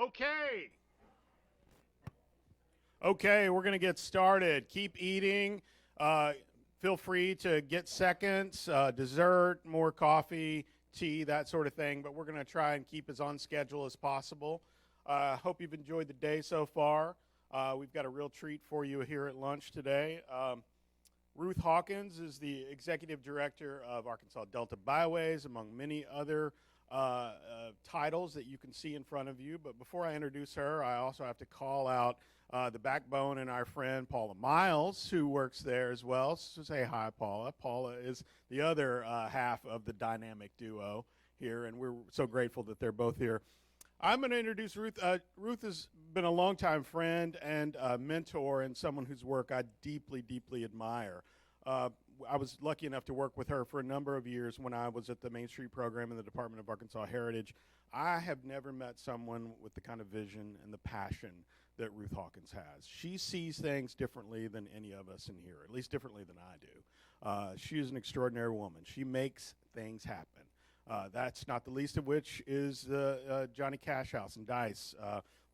Okay. Okay, we're going to get started. Keep eating. Uh, Feel free to get seconds, dessert, more coffee, tea, that sort of thing. But we're going to try and keep as on schedule as possible. Hope you've enjoyed the day so far. We've got a real treat for you here at lunch today. Ruth Hawkins is the executive director of Arkansas Delta Byways, among many other titles that you can see in front of you. But before I introduce her, I also have to call out the backbone and our friend Paula Miles, who works there as well. So say hi, Paula. Paula is the other half of the dynamic duo here, and we're so grateful that they're both here. I'm going to introduce Ruth. Ruth has been a longtime friend and mentor and someone whose work I deeply, deeply admire. I was lucky enough to work with her for a number of years when I was at the Main Street program in the Department of Arkansas Heritage. I have never met someone with the kind of vision and the passion that Ruth Hawkins has. She sees things differently than any of us in here, at least differently than I do. She is an extraordinary woman. She makes things happen. That's not the least of which is Johnny Cash House and Dice,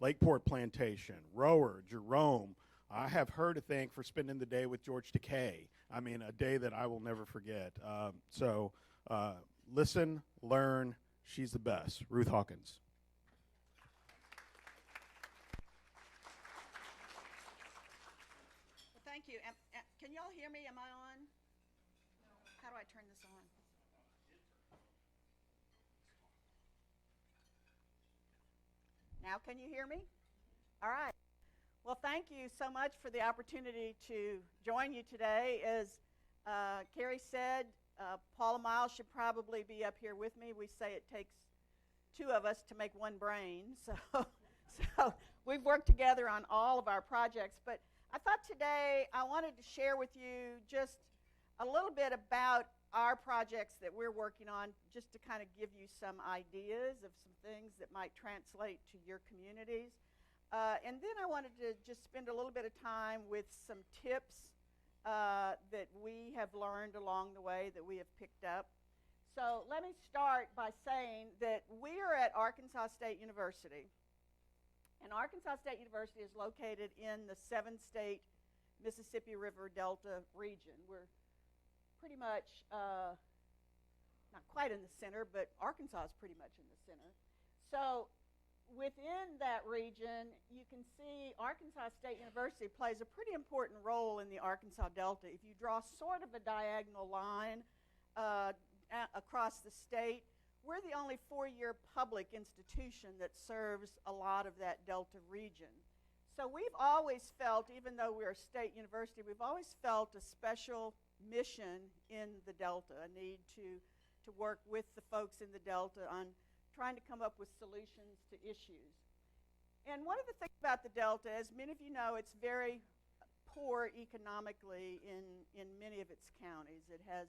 Lakeport Plantation, Rower, Jerome. I have her to thank for spending the day with George Takei. I mean, a day that I will never forget. So listen, learn. She's the best. Ruth Hawkins. Well, thank you. Can y'all hear me? Am I on? How do I turn this on? Now can you hear me? All right. Well, thank you so much for the opportunity to join you today. As Carrie said, Paula Miles should probably be up here with me. We say it takes two of us to make one brain. So we've worked together on all of our projects. But I thought today I wanted to share with you just a little bit about our projects that we're working on, just to kind of give you some ideas of some things that might translate to your communities. And then I wanted to just spend a little bit of time with some tips that we have learned along the way that we have picked up. So let me start by saying that we are at Arkansas State University. And Arkansas State University is located in the 7-state Mississippi River Delta region. We're pretty much, not quite in the center, but Arkansas is pretty much in the center. So within that region, you can see Arkansas State University plays a pretty important role in the Arkansas Delta. If you draw sort of a diagonal line across the state, we're the only 4-year public institution that serves a lot of that Delta region. So we've always felt, even though we're a state university, we've always felt a special mission in the Delta, a need to work with the folks in the Delta on trying to come up with solutions to issues. And one of the things about the Delta, as many of you know, it's very poor economically in many of its counties. It has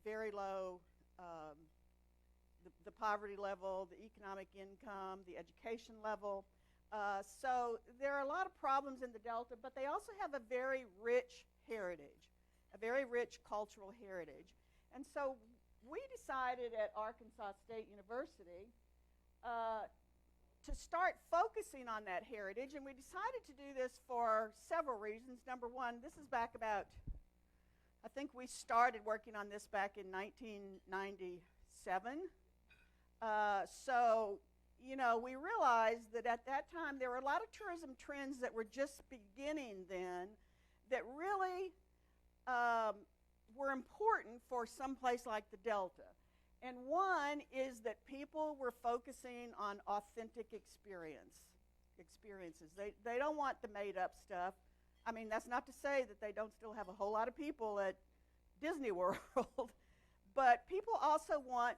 very low the poverty level, the economic income, the education level. So there are a lot of problems in the Delta, but they also have a very rich heritage, a very rich cultural heritage. And so we decided at Arkansas State University to start focusing on that heritage, and we decided to do this for several reasons. Number one, this is back about, I think we started working on this back in 1997. So, you know, we realized that at that time there were a lot of tourism trends that were just beginning then that really were important for some place like the Delta. And one is that people were focusing on authentic experiences. They don't want the made-up stuff. I mean, that's not to say that they don't still have a whole lot of people at Disney World, but people also want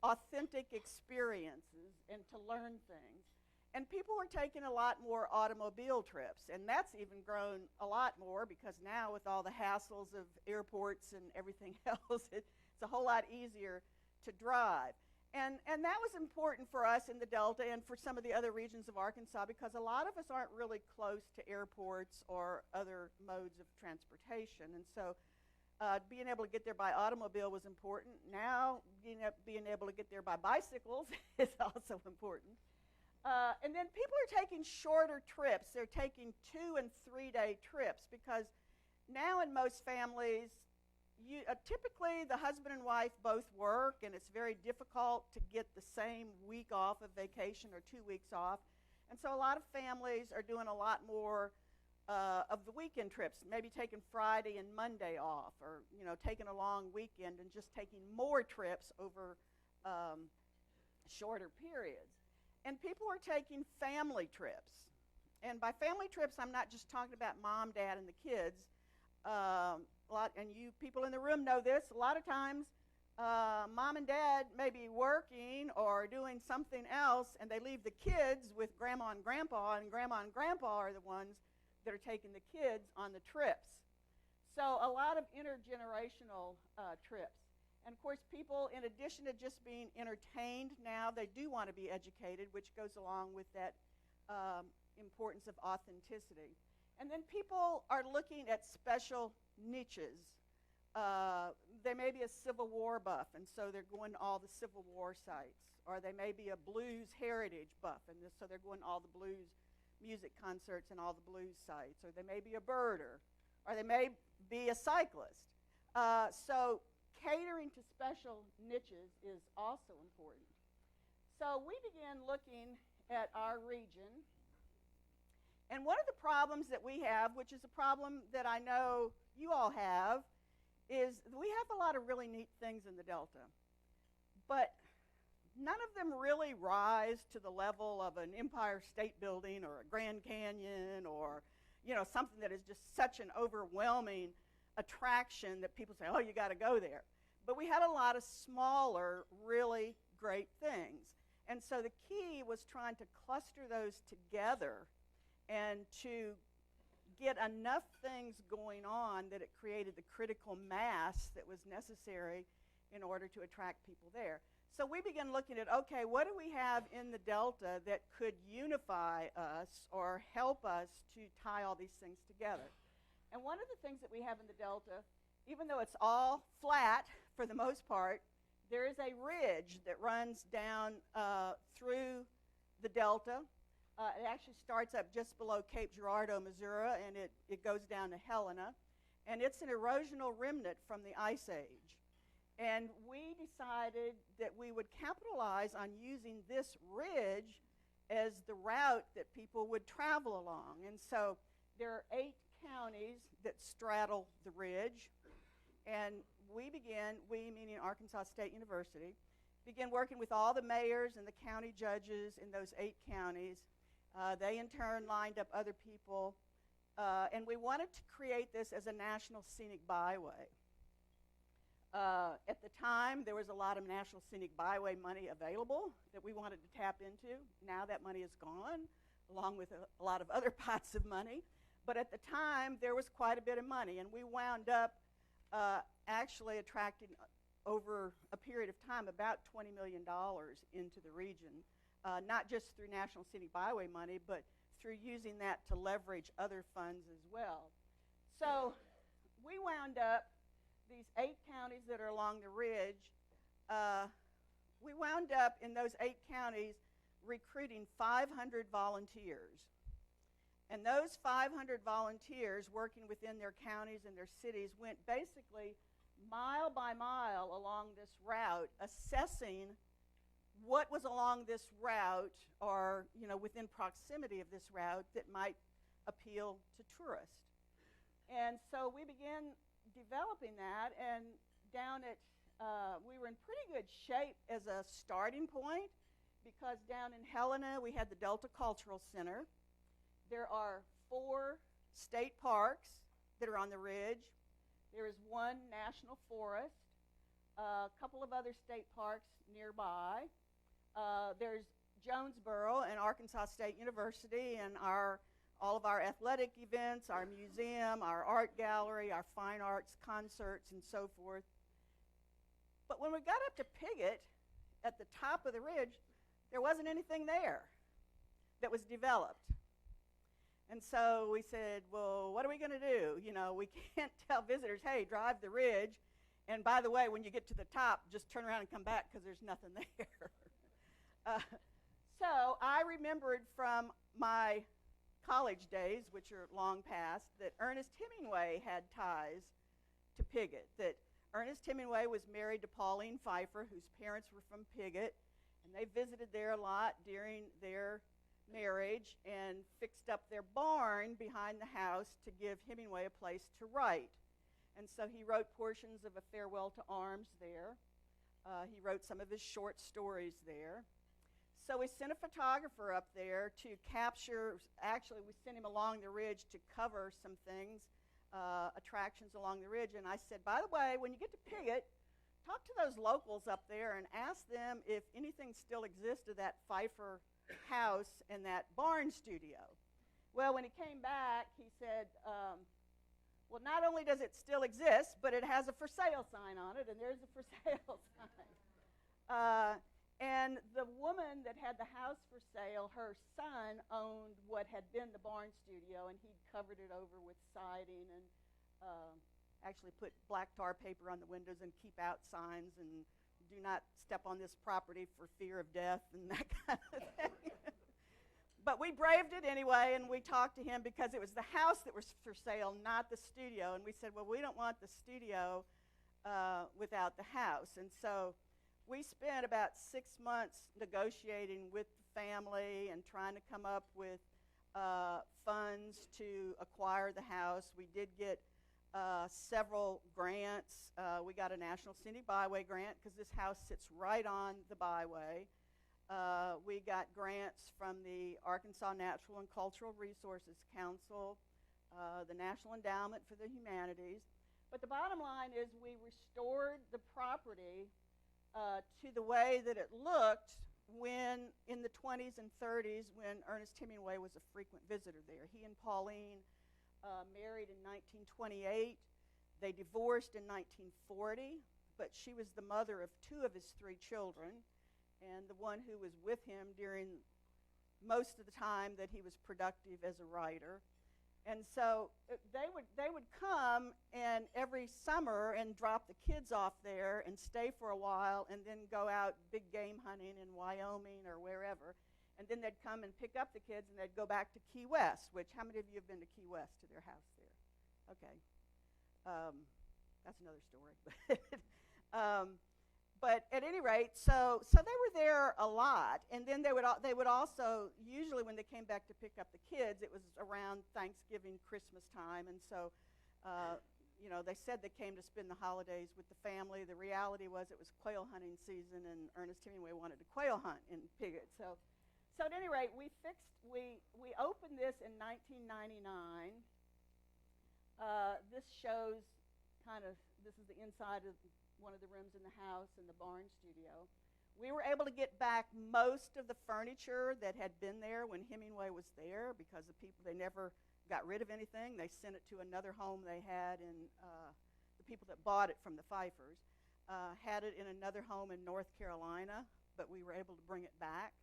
authentic experiences and to learn things. And people were taking a lot more automobile trips, and that's even grown a lot more because now with all the hassles of airports and everything else, it's a whole lot easier to drive. And that was important for us in the Delta and for some of the other regions of Arkansas because a lot of us aren't really close to airports or other modes of transportation. And so being able to get there by automobile was important. Now being able to get there by bicycles is also important. And then people are taking shorter trips. They're taking 2- and 3-day trips because now in most families, typically the husband and wife both work, and it's very difficult to get the same week off of vacation or 2 weeks off. And so a lot of families are doing a lot more of the weekend trips, maybe taking Friday and Monday off, or taking a long weekend and just taking more trips over shorter periods. And people are taking family trips. And by family trips, I'm not just talking about mom, dad, and the kids. And you people in the room know this. A lot of times, mom and dad may be working or doing something else, and they leave the kids with grandma and grandpa are the ones that are taking the kids on the trips. So a lot of intergenerational trips. And of course, people, in addition to just being entertained now, they do want to be educated, which goes along with that importance of authenticity. And then people are looking at special niches. They may be a Civil War buff, and so they're going to all the Civil War sites. Or they may be a blues heritage buff, and so they're going to all the blues music concerts and all the blues sites. Or they may be a birder, or they may be a cyclist. So catering to special niches is also important. So we began looking at our region. And one of the problems that we have, which is a problem that I know you all have, is we have a lot of really neat things in the Delta. But none of them really rise to the level of an Empire State Building or a Grand Canyon or, something that is just such an overwhelming attraction that people say, oh, you got to go there. But we had a lot of smaller, really great things. And so the key was trying to cluster those together and to get enough things going on that it created the critical mass that was necessary in order to attract people there. So we began looking at, okay, what do we have in the Delta that could unify us or help us to tie all these things together? And one of the things that we have in the Delta, even though it's all flat for the most part, there is a ridge that runs down through the Delta. It actually starts up just below Cape Girardeau, Missouri, and it goes down to Helena. And it's an erosional remnant from the Ice Age. And we decided that we would capitalize on using this ridge as the route that people would travel along. And so there are 8 counties that straddle the ridge. And we meaning Arkansas State University, began working with all the mayors and the county judges in those 8 counties. They, in turn, lined up other people. And we wanted to create this as a national scenic byway. At the time, there was a lot of national scenic byway money available that we wanted to tap into. Now that money is gone, along with a lot of other pots of money. But at the time, there was quite a bit of money, and we wound up actually attracting, over a period of time, about $20 million into the region, not just through National Scenic Byway money, but through using that to leverage other funds as well. So we wound up, these 8 counties that are along the ridge, we wound up in those 8 counties recruiting 500 volunteers. And those 500 volunteers working within their counties and their cities went basically mile by mile along this route, assessing what was along this route or, within proximity of this route that might appeal to tourists. And so we began developing that, and we were in pretty good shape as a starting point because down in Helena we had the Delta Cultural Center. There are 4 state parks that are on the ridge. There is 1 national forest, a couple of other state parks nearby. There's Jonesboro and Arkansas State University and all of our athletic events, our museum, our art gallery, our fine arts concerts, and so forth. But when we got up to Piggott, at the top of the ridge, there wasn't anything there that was developed. And so we said, well, what are we going to do? We can't tell visitors, hey, drive the ridge, and by the way, when you get to the top, just turn around and come back because there's nothing there. So I remembered from my college days, which are long past, that Ernest Hemingway had ties to Piggott, that Ernest Hemingway was married to Pauline Pfeiffer, whose parents were from Piggott, and they visited there a lot during their marriage and fixed up their barn behind the house to give Hemingway a place to write. And so he wrote portions of A Farewell to Arms there. He wrote some of his short stories there. So we sent a photographer up there to capture, actually we sent him along the ridge to cover some things, attractions along the ridge. And I said, by the way, when you get to Piggott, talk to those locals up there and ask them if anything still exists of that Pfeiffer house and that barn studio. Well, when he came back, he said, well, not only does it still exist, but it has a for sale sign on it, and there's a for sale sign. And the woman that had the house for sale, her son owned what had been the barn studio, and he'd covered it over with siding and actually put black tar paper on the windows and keep out signs and do not step on this property for fear of death and that kind of thing. But we braved it anyway, and we talked to him because it was the house that was for sale, not the studio. And we said, well, we don't want the studio without the house. And so we spent about 6 months negotiating with the family and trying to come up with funds to acquire the house. We did get several grants. We got a National Scenic Byway grant because this house sits right on the byway. We got grants from the Arkansas Natural and Cultural Resources Council, the National Endowment for the Humanities. But the bottom line is we restored the property to the way that it looked when, in the 20s and 30s, when Ernest Hemingway was a frequent visitor there. He and Pauline married in 1928. They divorced in 1940, but she was the mother of 2 of his 3 children, and the one who was with him during most of the time that he was productive as a writer. And so they would come and every summer and drop the kids off there and stay for a while and then go out big game hunting in Wyoming or wherever. And then they'd come and pick up the kids and they'd go back to Key West, which, how many of you have been to Key West, to their house there? Okay. That's another story. But at any rate, so they were there a lot, and then they would also, usually when they came back to pick up the kids, it was around Thanksgiving, Christmas time, and so they said they came to spend the holidays with the family. The reality was it was quail hunting season, and Ernest Hemingway wanted to quail hunt in Piggott. So at any rate, we opened this in 1999. This shows this is the inside of one of the rooms in the house and the barn studio. We were able to get back most of the furniture that had been there when Hemingway was there because they never got rid of anything. They sent it to another home they had, and the people that bought it from the Pfeiffers had it in another home in North Carolina, but we were able to bring it back.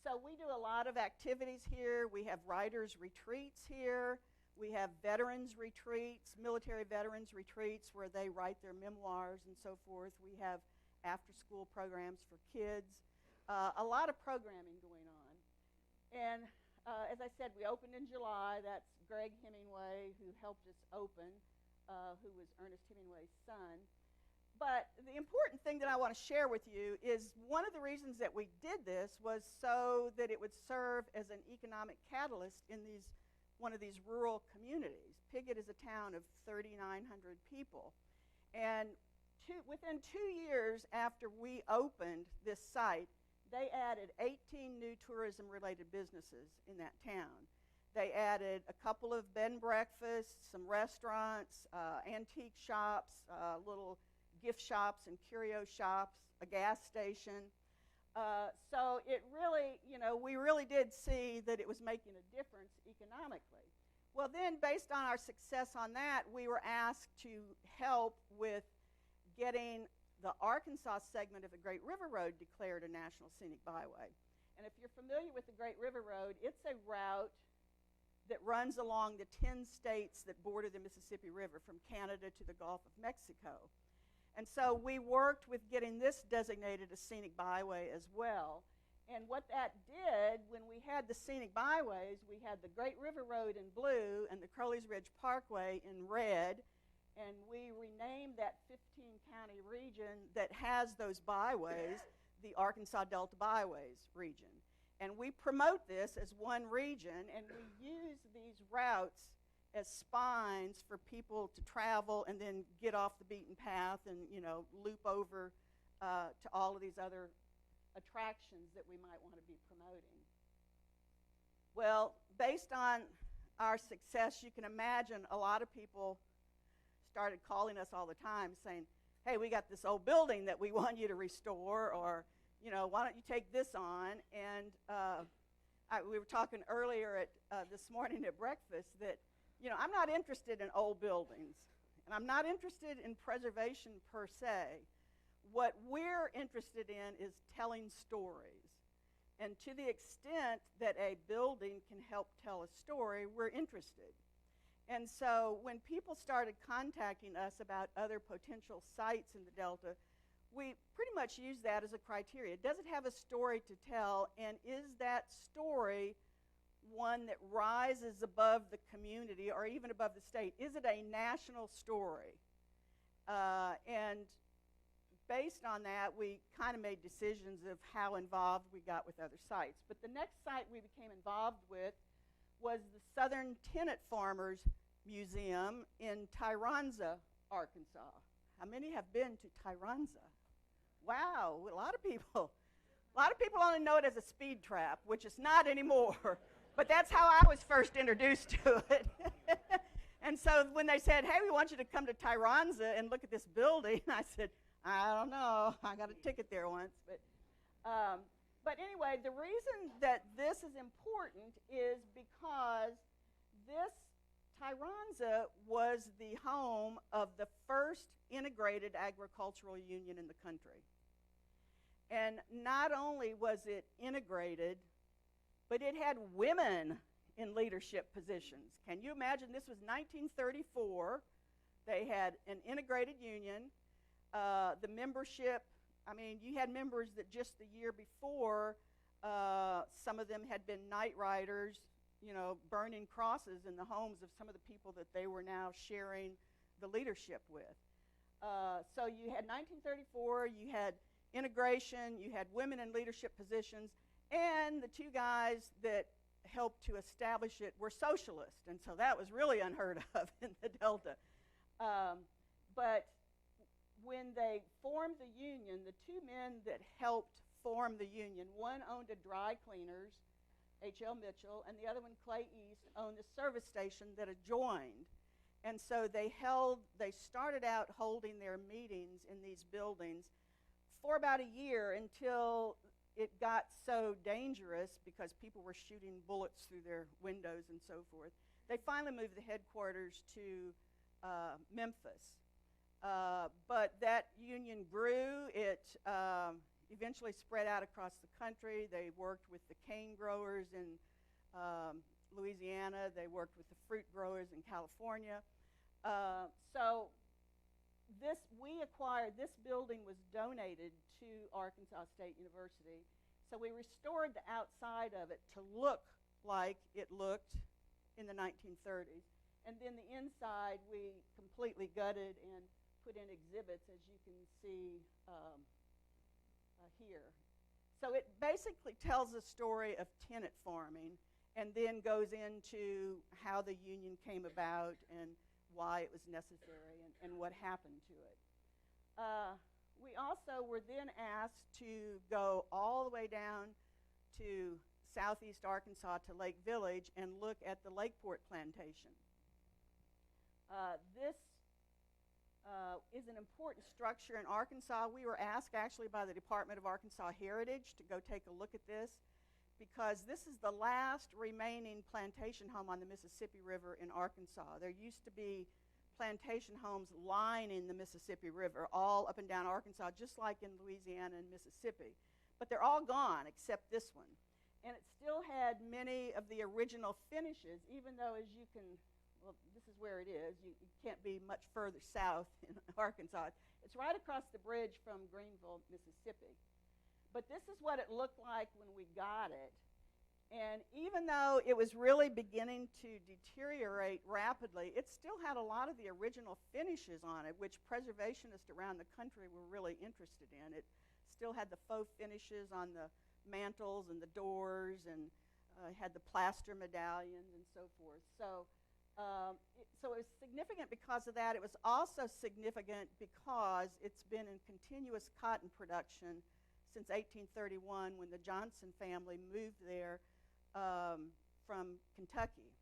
So we do a lot of activities here. We have writers' retreats here. We have veterans retreats, military veterans retreats where they write their memoirs and so forth. We have after-school programs for kids, a lot of programming going on. And as I said, we opened in July. That's Greg Hemingway, who helped us open, who was Ernest Hemingway's son. But the important thing that I want to share with you is one of the reasons that we did this was so that it would serve as an economic catalyst in one of these rural communities. Piggott is a town of 3,900 people. And within 2 years after we opened this site, they added 18 new tourism-related businesses in that town. They added a couple of bed and breakfasts, some restaurants, antique shops, little gift shops and curio shops, a gas station. So it really, we really did see that it was making a difference economically. Well, then, based on our success on that, we were asked to help with getting the Arkansas segment of the Great River Road declared a National Scenic Byway. And if you're familiar with the Great River Road, it's a route that runs along the 10 states that border the Mississippi River from Canada to the Gulf of Mexico. And so we worked with getting this designated a scenic byway as well. And what that did, when we had the scenic byways, we had the Great River Road in blue and the Crowley's Ridge Parkway in red, and we renamed that 15-county region that has those byways the Arkansas Delta Byways region. And we promote this as one region, and we use these routes as spines for people to travel and then get off the beaten path and, loop over to all of these other attractions that we might want to be promoting. Well, based on our success, you can imagine a lot of people started calling us all the time saying, hey, we got this old building that we want you to restore, or, why don't you take this on? And we were talking earlier this morning at breakfast that, I'm not interested in old buildings, and I'm not interested in preservation per se. What we're interested in is telling stories. And to the extent that a building can help tell a story, we're interested. And so when people started contacting us about other potential sites in the Delta, we pretty much use that as a criteria. Does it have a story to tell, and is that story one that rises above the community or even above the state? Is it a national story? And based on that, we kind of made decisions of how involved we got with other sites. But the next site we became involved with was the Southern Tenant Farmers Museum in Tyronza, Arkansas. How many have been to Tyronza? Wow, a lot of people. A lot of people only know it as a speed trap, which it's not anymore. But that's how I was first introduced to it. And so when they said, hey, we want you to come to Tyronza and look at this building, I said, I don't know. I got a ticket there once. But anyway, the reason that this is important is because this Tyronza was the home of the first integrated agricultural union in the country. And not only was it integrated, but it had women in leadership positions. Can you imagine? This was 1934. They had an integrated union. The membership, you had members that just the year before, some of them had been night riders, burning crosses in the homes of some of the people that they were now sharing the leadership with. So you had 1934, you had integration, you had women in leadership positions, and the two guys that helped to establish it were socialists, and so that was really unheard of in the Delta. But when they formed the union, the two men that helped form the union, one owned a dry cleaners, H.L. Mitchell, and the other one, Clay East, owned a service station that adjoined. And so they started out holding their meetings in these buildings for about a year until it got so dangerous because people were shooting bullets through their windows and so forth. They finally moved the headquarters to Memphis. But that union grew. It eventually spread out across the country. They worked with the cane growers in Louisiana. They worked with the fruit growers in California. So we acquired, this building was donated to Arkansas State University. So we restored the outside of it to look like it looked in the 1930s. And then the inside we completely gutted and put in exhibits, as you can see here. So it basically tells the story of tenant farming and then goes into how the union came about and why it was necessary and what happened to it. We also were then asked to go all the way down to southeast Arkansas to Lake Village and look at the Lakeport Plantation. This is an important structure in Arkansas. We were asked actually by the Department of Arkansas Heritage to go take a look at this because this is the last remaining plantation home on the Mississippi River in Arkansas. There used to be plantation homes lining the Mississippi River all up and down Arkansas, just like in Louisiana and Mississippi. But they're all gone except this one. And it still had many of the original finishes, even though, as you can, well, this is where it is. You can't be much further south in Arkansas. It's right across the bridge from Greenville, Mississippi. But this is what what it looked like when we got it. And even though it was really beginning to deteriorate rapidly, it still had a lot of the original finishes on it, which preservationists around the country were really interested in. It still had the faux finishes on the mantles and the doors, and had the plaster medallions and so forth. So it was significant because of that. It was also significant because it's been in continuous cotton production since 1831, when the Johnson family moved there from Kentucky.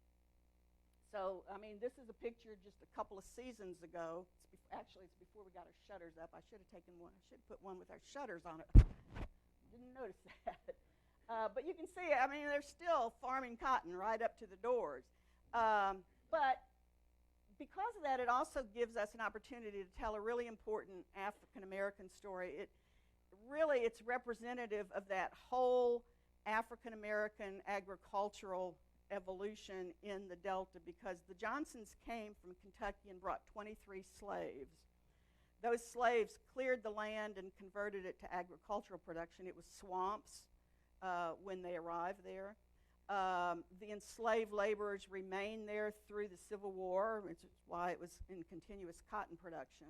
So, I mean, this is a picture just a couple of seasons ago. It's before we got our shutters up. I should have taken one. I should have put one with our shutters on it. Didn't notice that. But you can see, I mean, they're still farming cotton right up to the doors. But because of that, it also gives us an opportunity to tell a really important African-American story. It's representative of that whole African-American agricultural evolution in the Delta, because the Johnsons came from Kentucky and brought 23 slaves. Those slaves cleared the land and converted it to agricultural production. It was swamps when they arrived there. The enslaved laborers remained there through the Civil War, which is why it was in continuous cotton production.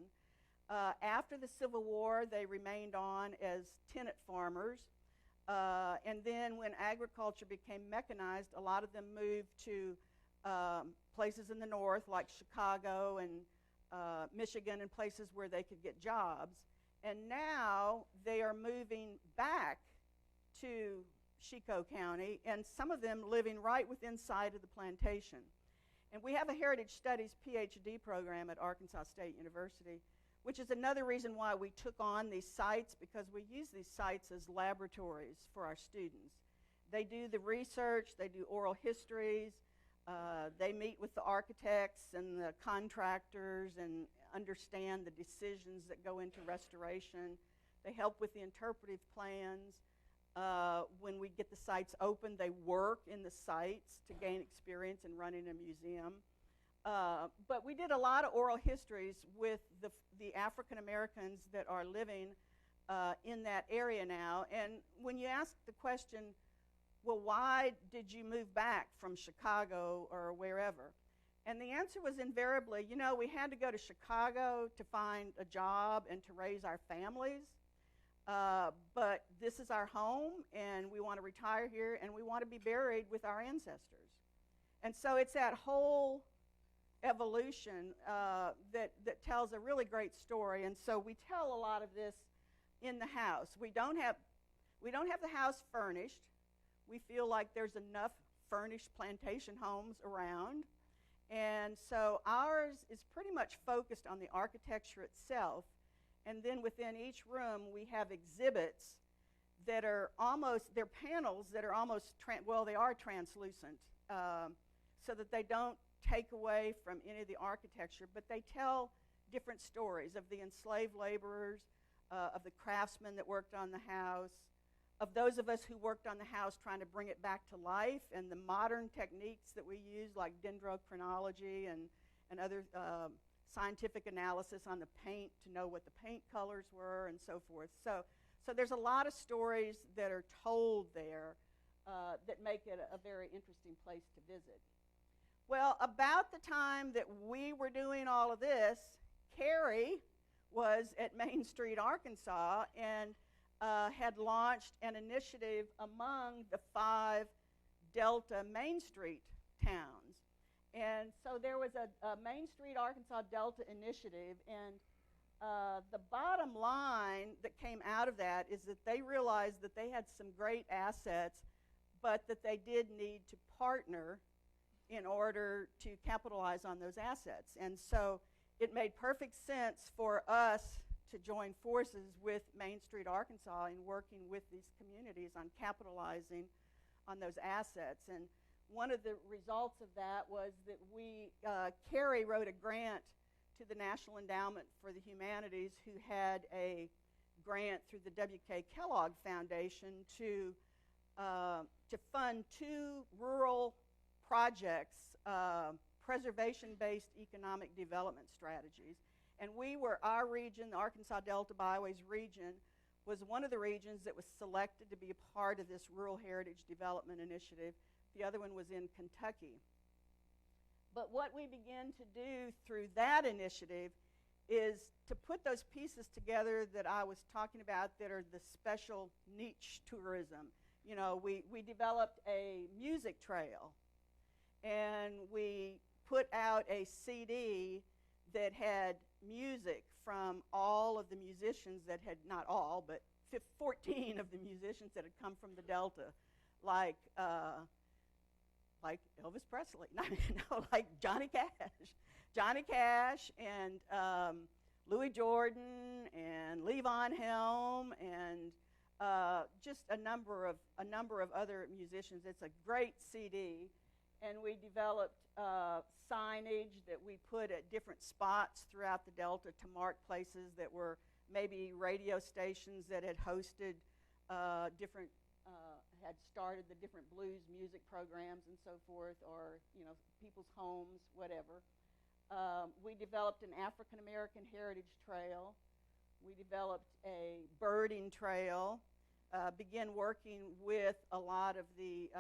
After the Civil War, they remained on as tenant farmers. And then when agriculture became mechanized, a lot of them moved to places in the north like Chicago and Michigan, and places where they could get jobs. And now they are moving back to Chico County, and some of them living right within sight of the plantation. And we have a Heritage Studies PhD program at Arkansas State University, which is another reason why we took on these sites, because we use these sites as laboratories for our students. They do the research, they do oral histories, they meet with the architects and the contractors and understand the decisions that go into restoration. They help with the interpretive plans. When we get the sites open, they work in the sites to gain experience in running a museum. But we did a lot of oral histories with the African Americans that are living in that area now. And when you ask the question, well, why did you move back from Chicago or wherever? And the answer was invariably, we had to go to Chicago to find a job and to raise our families. But this is our home, and we want to retire here, and we want to be buried with our ancestors. And so it's that whole evolution that tells a really great story. And so we tell a lot of this in the house. We don't have the house furnished. We feel like there's enough furnished plantation homes around. And so ours is pretty much focused on the architecture itself. And then within each room, we have exhibits that are they're panels that are almost, they are translucent, so that they don't take away from any of the architecture, but they tell different stories of the enslaved laborers, of the craftsmen that worked on the house, of those of us who worked on the house trying to bring it back to life, and the modern techniques that we use, like dendrochronology and other scientific analysis on the paint to know what the paint colors were and so forth. So there's a lot of stories that are told there that make it a very interesting place to visit. Well, about the time that we were doing all of this, Carrie was at Main Street, Arkansas, and had launched an initiative among the 5 Delta Main Street towns. And so there was a Main Street, Arkansas Delta initiative, and the bottom line that came out of that is that they realized that they had some great assets, but that they did need to partner in order to capitalize on those assets. And so it made perfect sense for us to join forces with Main Street, Arkansas, in working with these communities on capitalizing on those assets. And one of the results of that was that Carrie wrote a grant to the National Endowment for the Humanities, who had a grant through the W.K. Kellogg Foundation to fund 2 rural projects, preservation-based economic development strategies. And our region, the Arkansas Delta Byways region, was one of the regions that was selected to be a part of this Rural Heritage Development Initiative. The other one was in Kentucky. But what we begin to do through that initiative is to put those pieces together that I was talking about that are the special niche tourism. You know, we developed a music trail, and we put out a CD that had music from all of the musicians that had, not all, but 14 of the musicians that had come from the Delta, like Elvis Presley, like Johnny Cash, and Louis Jordan, and Levon Helm, and just a number of other musicians. It's a great CD, and we developed signage that we put at different spots throughout the Delta to mark places that were maybe radio stations that had hosted different, had started the different blues music programs and so forth, or people's homes, whatever. We developed an African American heritage trail. We developed a birding trail. Began working with a lot of the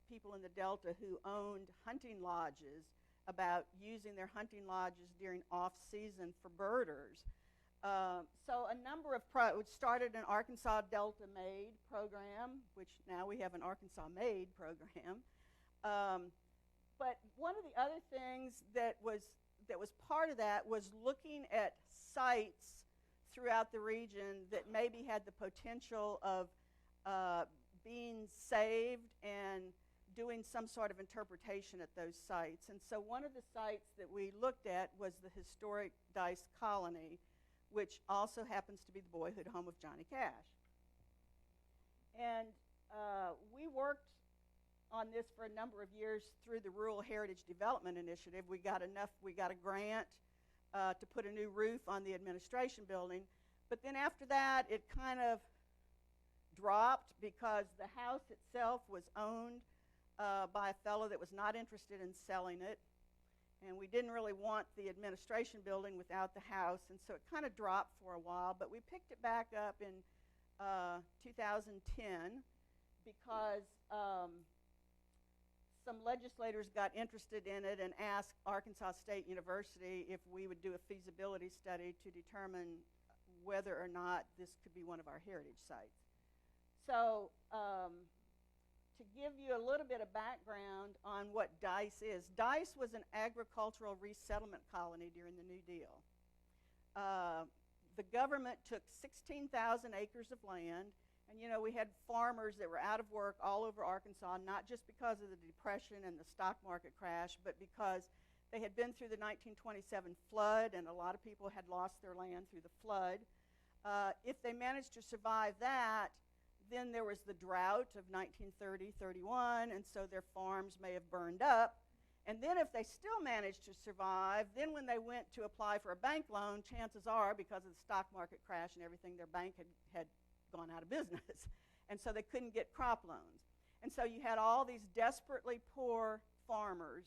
people in the Delta who owned hunting lodges about using their hunting lodges during off-season for birders. So a number of we started an Arkansas Delta Made program, which now we have an Arkansas Made program. But one of the other things that was part of that was looking at sites throughout the region that maybe had the potential of being saved and doing some sort of interpretation at those sites. And so one of the sites that we looked at was the historic Dice Colony, which also happens to be the boyhood home of Johnny Cash. And we worked on this for a number of years through the Rural Heritage Development Initiative. We got a grant to put a new roof on the administration building. But then after that, it kind of dropped because the house itself was owned by a fellow that was not interested in selling it. And we didn't really want the administration building without the house, and so it kind of dropped for a while. But we picked it back up in 2010 because some legislators got interested in it and asked Arkansas State University if we would do a feasibility study to determine whether or not this could be one of our heritage sites. So to give you a little bit of background on what Dice is, Dice was an agricultural resettlement colony during the New Deal. The government took 16,000 acres of land, and we had farmers that were out of work all over Arkansas, not just because of the Depression and the stock market crash, but because they had been through the 1927 flood, and a lot of people had lost their land through the flood. If they managed to survive that, then there was the drought of 1930-31, and so their farms may have burned up. And then if they still managed to survive, then when they went to apply for a bank loan, chances are, because of the stock market crash and everything, their bank had gone out of business. And so they couldn't get crop loans. And so you had all these desperately poor farmers,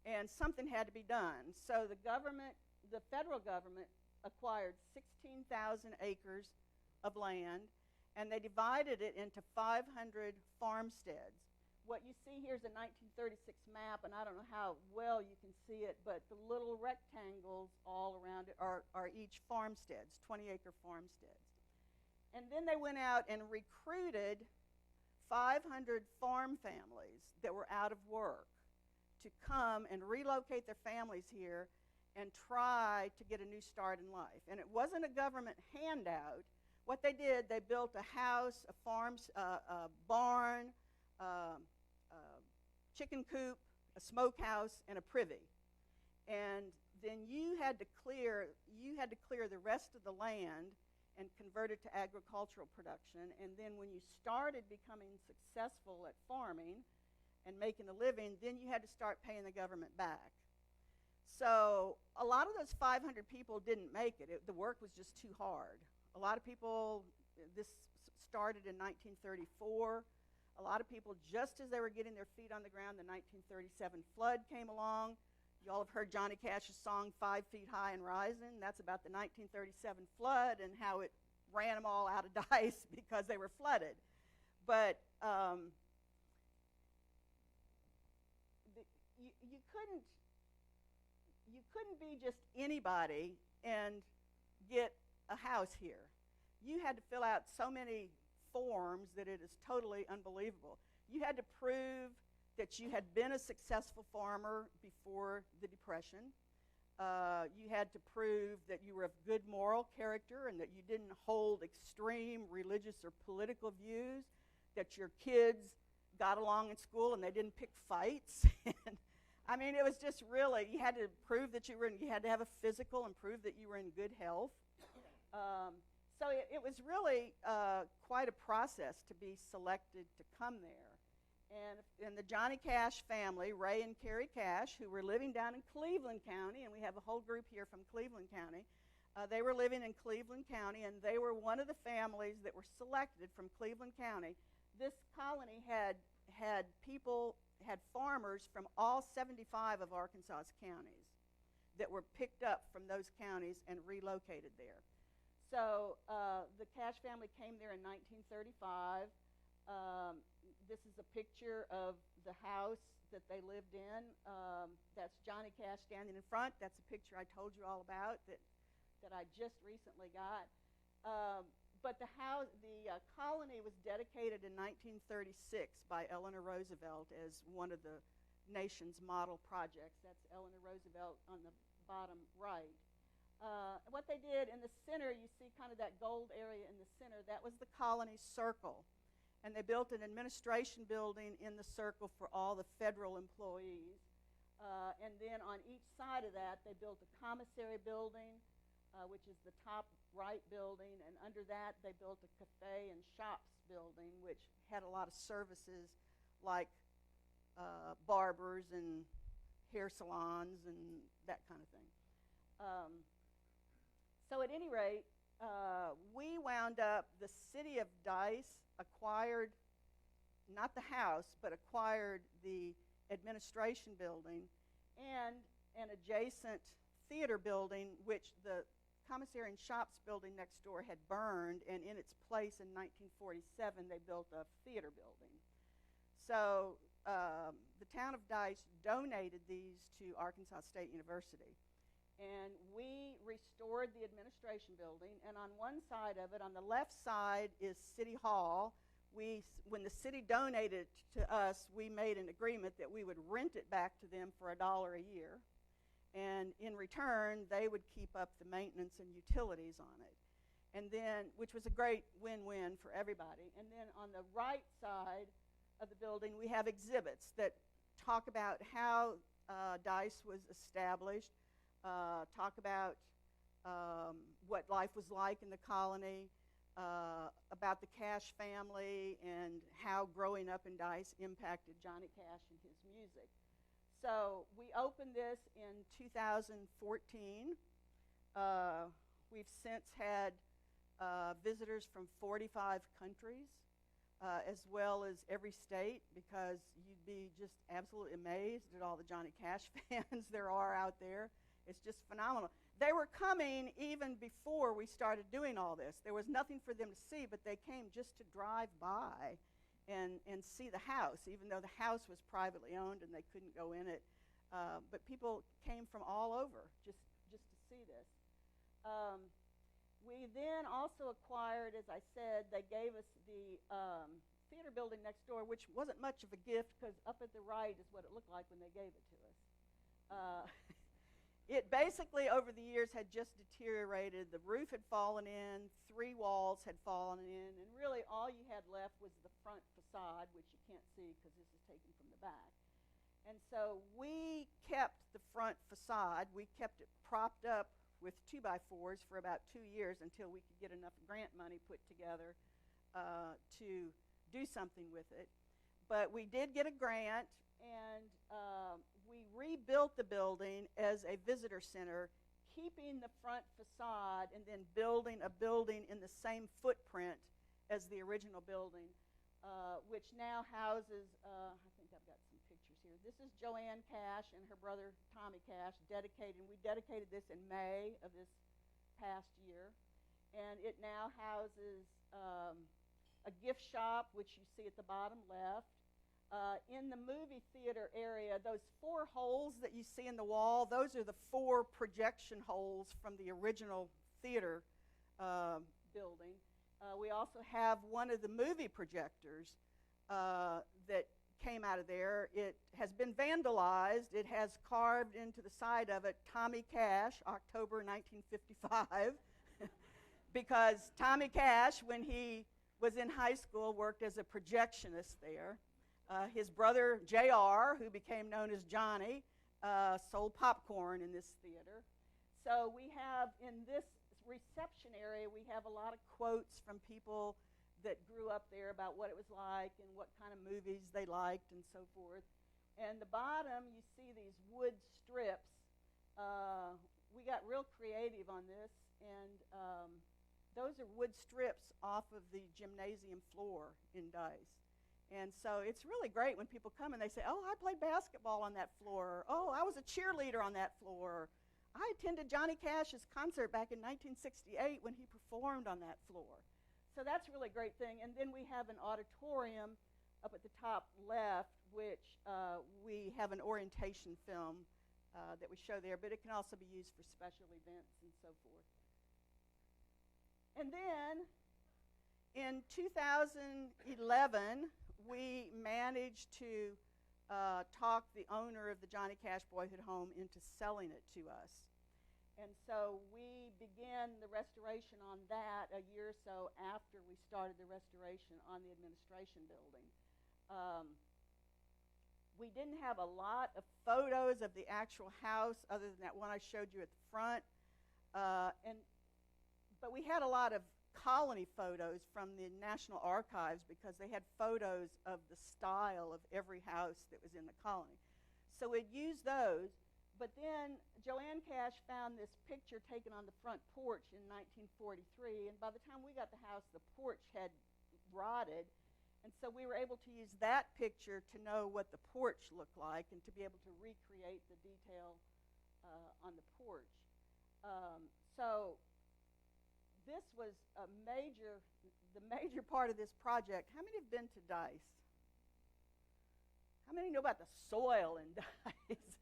and something had to be done. So the federal government acquired 16,000 acres of land, and they divided it into 500 farmsteads. What you see here is a 1936 map, and I don't know how well you can see it, but the little rectangles all around it are each farmsteads, 20-acre farmsteads. And then they went out and recruited 500 farm families that were out of work to come and relocate their families here and try to get a new start in life. And it wasn't a government handout. What they did, they built a house, a farm, a barn, chicken coop, a smokehouse, and a privy. And then you had to clear the rest of the land and convert it to agricultural production. And then when you started becoming successful at farming and making a living, then you had to start paying the government back. So a lot of those 500 people didn't make it. The work was just too hard. A lot of people, this started in 1934. A lot of people, just as they were getting their feet on the ground, the 1937 flood came along. You all have heard Johnny Cash's song, 5 Feet High and Rising. That's about the 1937 flood and how it ran them all out of Dice because they were flooded. But you couldn't be just anybody and get a house here. You had to fill out so many forms that it is totally unbelievable. You had to prove that you had been a successful farmer before the Depression. You had to prove that you were of good moral character and that you didn't hold extreme religious or political views, that your kids got along in school and they didn't pick fights. I mean, it was just really, you had to prove that you had to have a physical and prove that you were in good health. So it was really quite a process to be selected to come there. And the Johnny Cash family, Ray and Carrie Cash, who were living down in Cleveland County, and we have a whole group here from Cleveland County, they were living in Cleveland County, and they were one of the families that were selected from Cleveland County. This colony had farmers from all 75 of Arkansas's counties that were picked up from those counties and relocated there. So the Cash family came there in 1935. This is a picture of the house that they lived in. That's Johnny Cash standing in front. That's a picture I told you all about that I just recently got. But the colony was dedicated in 1936 by Eleanor Roosevelt as one of the nation's model projects. That's Eleanor Roosevelt on the bottom right. What they did in the center, you see kind of that gold area in the center, that was the colony circle. And they built an administration building in the circle for all the federal employees. And then on each side of that, they built a commissary building, which is the top right building. And under that, they built a cafe and shops building, which had a lot of services like barbers and hair salons and that kind of thing. So at any rate, we wound up, the city of Dice acquired, not the house, but acquired the administration building and an adjacent theater building, which the commissary and shops building next door had burned, and in its place in 1947 they built a theater building. So the town of Dice donated these to Arkansas State University. And we restored the administration building, and on one side of it, on the left side, is City Hall. When the city donated it to us, we made an agreement that we would rent it back to them for $1 a year, and in return, they would keep up the maintenance and utilities on it. And then, which was a great win-win for everybody. And then on the right side of the building, we have exhibits that talk about how Dice was established, talk about what life was like in the colony, about the Cash family, and how growing up in Dice impacted Johnny Cash and his music. So we opened this in 2014. We've since had visitors from 45 countries, as well as every state, because you'd be just absolutely amazed at all the Johnny Cash fans there are out there. It's just phenomenal. They were coming even before we started doing all this. There was nothing for them to see, but they came just to drive by and see the house, even though the house was privately owned and they couldn't go in it. But people came from all over just to see this. We then also acquired, as I said, they gave us the theater building next door, which wasn't much of a gift because up at the right is what it looked like when they gave it to us. It basically, over the years, had just deteriorated. The roof had fallen in, 3 walls had fallen in, and really all you had left was the front facade, which you can't see because this is taken from the back. And so we kept the front facade. We kept it propped up with 2x4s for about 2 years until we could get enough grant money put together to do something with it. But we did get a grant, and we rebuilt the building as a visitor center, keeping the front facade and then building a building in the same footprint as the original building, which now houses, I think I've got some pictures here. This is Joanne Cash and her brother Tommy Cash dedicated. We dedicated this in May of this past year. and it now houses a gift shop, which you see at the bottom left. In the movie theater area, those 4 holes that you see in the wall, those are the 4 projection holes from the original theater building. We also have one of the movie projectors that came out of there. It has been vandalized. It has carved into the side of it Tommy Cash, October 1955, because Tommy Cash, when he was in high school, worked as a projectionist there. His brother, J.R., who became known as Johnny, sold popcorn in this theater. So we have, in this reception area, we have a lot of quotes from people that grew up there about what it was like and what kind of movies they liked and so forth. And the bottom, you see these wood strips. We got real creative on this, and those are wood strips off of the gymnasium floor in Dice. And so it's really great when people come and they say, oh, I played basketball on that floor. Or, oh, I was a cheerleader on that floor. I attended Johnny Cash's concert back in 1968 when he performed on that floor. So that's a really great thing. And then we have an auditorium up at the top left, which we have an orientation film that we show there, but it can also be used for special events and so forth. And then in 2011, we managed to talk the owner of the Johnny Cash Boyhood Home into selling it to us. And so we began the restoration on that a year or so after we started the restoration on the administration building. We didn't have a lot of photos of the actual house other than that one I showed you at the front. But we had a lot of colony photos from the National Archives because they had photos of the style of every house that was in the colony. So we'd use those, but then Joanne Cash found this picture taken on the front porch in 1943, and by the time we got the house, the porch had rotted, and so we were able to use that picture to know what the porch looked like and to be able to recreate the detail on the porch. So this was the major part of this project. How many have been to Dice? How many know about the soil in Dice?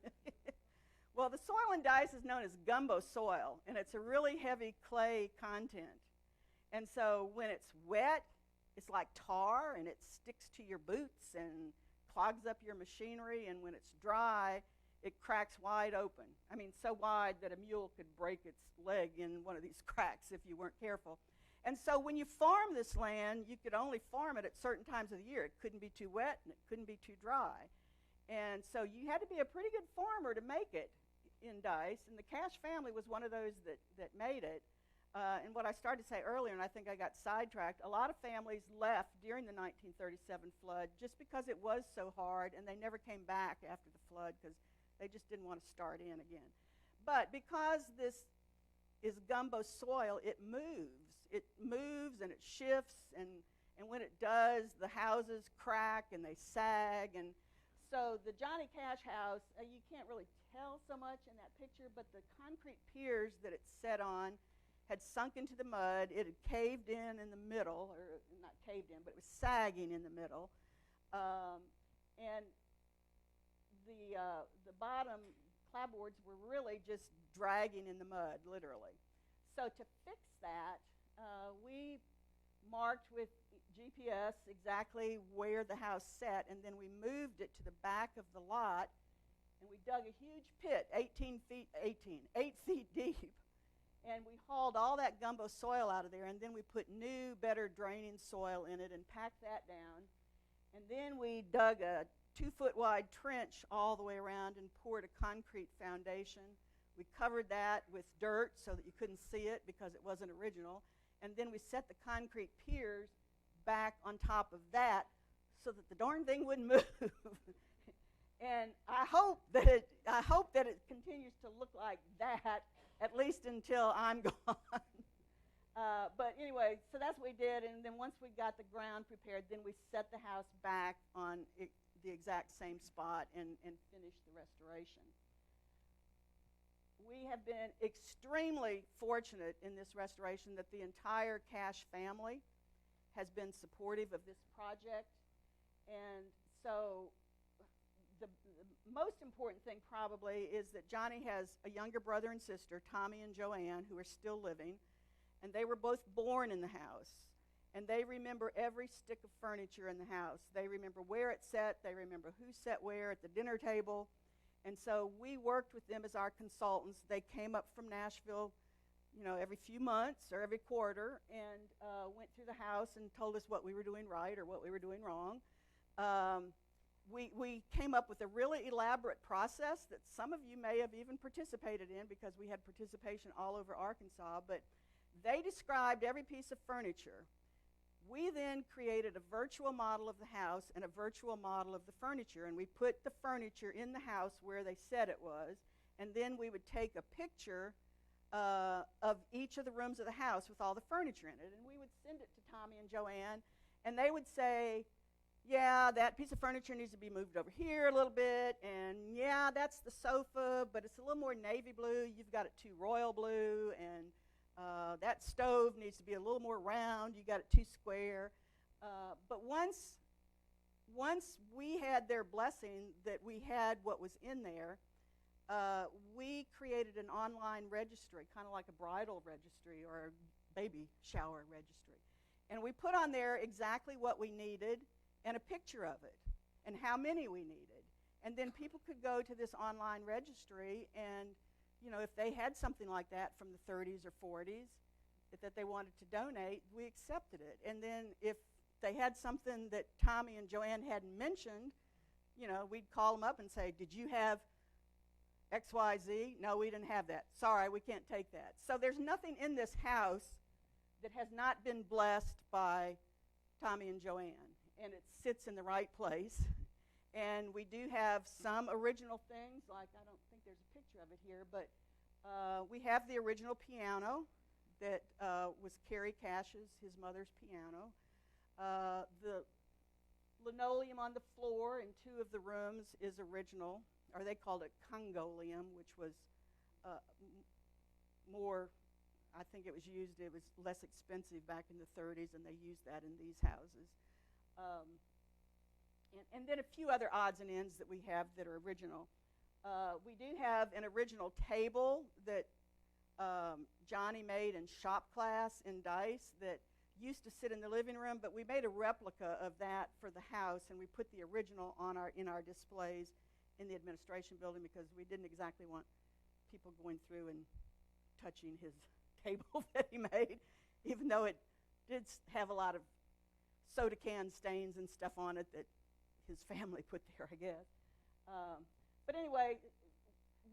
Well, the soil in Dice is known as gumbo soil, and it's a really heavy clay content. And so when it's wet, it's like tar, and it sticks to your boots and clogs up your machinery, and when it's dry, it cracks wide open. I mean, so wide that a mule could break its leg in one of these cracks if you weren't careful. And so when you farm this land, you could only farm it at certain times of the year. It couldn't be too wet, and it couldn't be too dry. And so you had to be a pretty good farmer to make it in Dice, and the Cash family was one of those that made it. And what I started to say earlier, and I think I got sidetracked, a lot of families left during the 1937 flood just because it was so hard, and they never came back after the flood because they just didn't want to start in again. But because this is gumbo soil, it moves. It moves and it shifts, and when it does, the houses crack and they sag. And so the Johnny Cash house, you can't really tell so much in that picture, but the concrete piers that it's set on had sunk into the mud. It had caved in the middle, or not caved in, but it was sagging in the middle. And the bottom clapboards were really just dragging in the mud, literally. So to fix that, we marked with GPS exactly where the house sat, and then we moved it to the back of the lot, and we dug a huge pit, 8 feet deep, and we hauled all that gumbo soil out of there, and then we put new, better draining soil in it and packed that down, and then we dug a 2-foot-wide trench all the way around and poured a concrete foundation. We covered that with dirt so that you couldn't see it because it wasn't original, and then we set the concrete piers back on top of that so that the darn thing wouldn't move. And I hope that it continues to look like that, at least until I'm gone. But anyway, so that's what we did, and then once we got the ground prepared, then we set the house back on the exact same spot and finished the restoration. we have been extremely fortunate in this restoration that the entire Cash family has been supportive of this project. And so the most important thing probably is that Johnny has a younger brother and sister, Tommy and Joanne, who are still living, and they were both born in the house. And they remember every stick of furniture in the house. They remember where it sat. They remember who sat where at the dinner table. And so we worked with them as our consultants. They came up from Nashville, every few months or every quarter, and went through the house and told us what we were doing right or what we were doing wrong. We came up with a really elaborate process that some of you may have even participated in, because we had participation all over Arkansas. But they described every piece of furniture. We then created a virtual model of the house and a virtual model of the furniture, and we put the furniture in the house where they said it was, and then we would take a picture of each of the rooms of the house with all the furniture in it, and we would send it to Tommy and Joanne, and they would say, yeah, that piece of furniture needs to be moved over here a little bit, and yeah, that's the sofa, but it's a little more navy blue. You've got it too royal blue, and that stove needs to be a little more round. You got it too square. But once we had their blessing that we had what was in there, we created an online registry, kind of like a bridal registry or a baby shower registry. And we put on there exactly what we needed and a picture of it and how many we needed. And then people could go to this online registry and if they had something like that from the 30s or 40s that they wanted to donate, we accepted it. And then if they had something that Tommy and Joanne hadn't mentioned, we'd call them up and say, did you have XYZ? No, we didn't have that. Sorry, we can't take that. So there's nothing in this house that has not been blessed by Tommy and Joanne, and it sits in the right place. And we do have some original things, like I don't think there's a picture of it here, but we have the original piano that was Carrie Cash's, his mother's piano. The linoleum on the floor in two of the rooms is original, or they called it Congolium, which was more, I think it was less expensive back in the 30s, and they used that in these houses. And then a few other odds and ends that we have that are original. We do have an original table that Johnny made in shop class in Dice that used to sit in the living room, but we made a replica of that for the house, and we put the original in our displays in the administration building, because we didn't exactly want people going through and touching his table that he made, even though it did have a lot of soda can stains and stuff on it that his family put there, I guess. But anyway,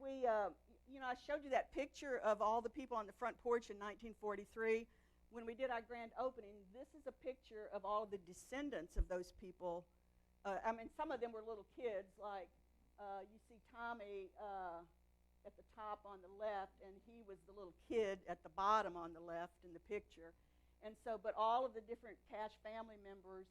I showed you that picture of all the people on the front porch in 1943. When we did our grand opening, this is a picture of all of the descendants of those people. Some of them were little kids, like you see Tommy at the top on the left, and he was the little kid at the bottom on the left in the picture. And so, but all of the different Cash family members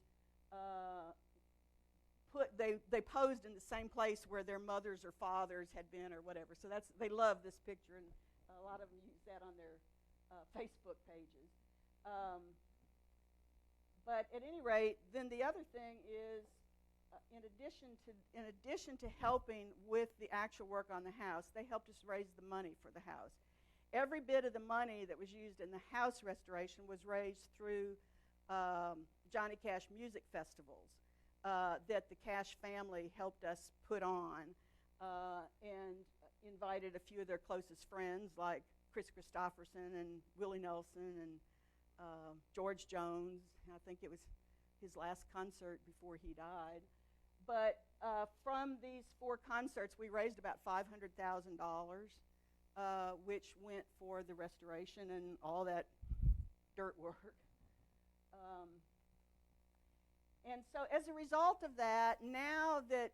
they posed in the same place where their mothers or fathers had been or whatever. So they love this picture, and a lot of them use that on their Facebook pages. But at any rate, then the other thing is, in addition to helping with the actual work on the house, they helped us raise the money for the house. Every bit of the money that was used in the house restoration was raised through Johnny Cash music festivals that the Cash family helped us put on, and invited a few of their closest friends like Chris Christopherson and Willie Nelson and George Jones. I think it was his last concert before he died. But from these 4 concerts, we raised about $500,000, which went for the restoration and all that dirt work. And so as a result of that, now that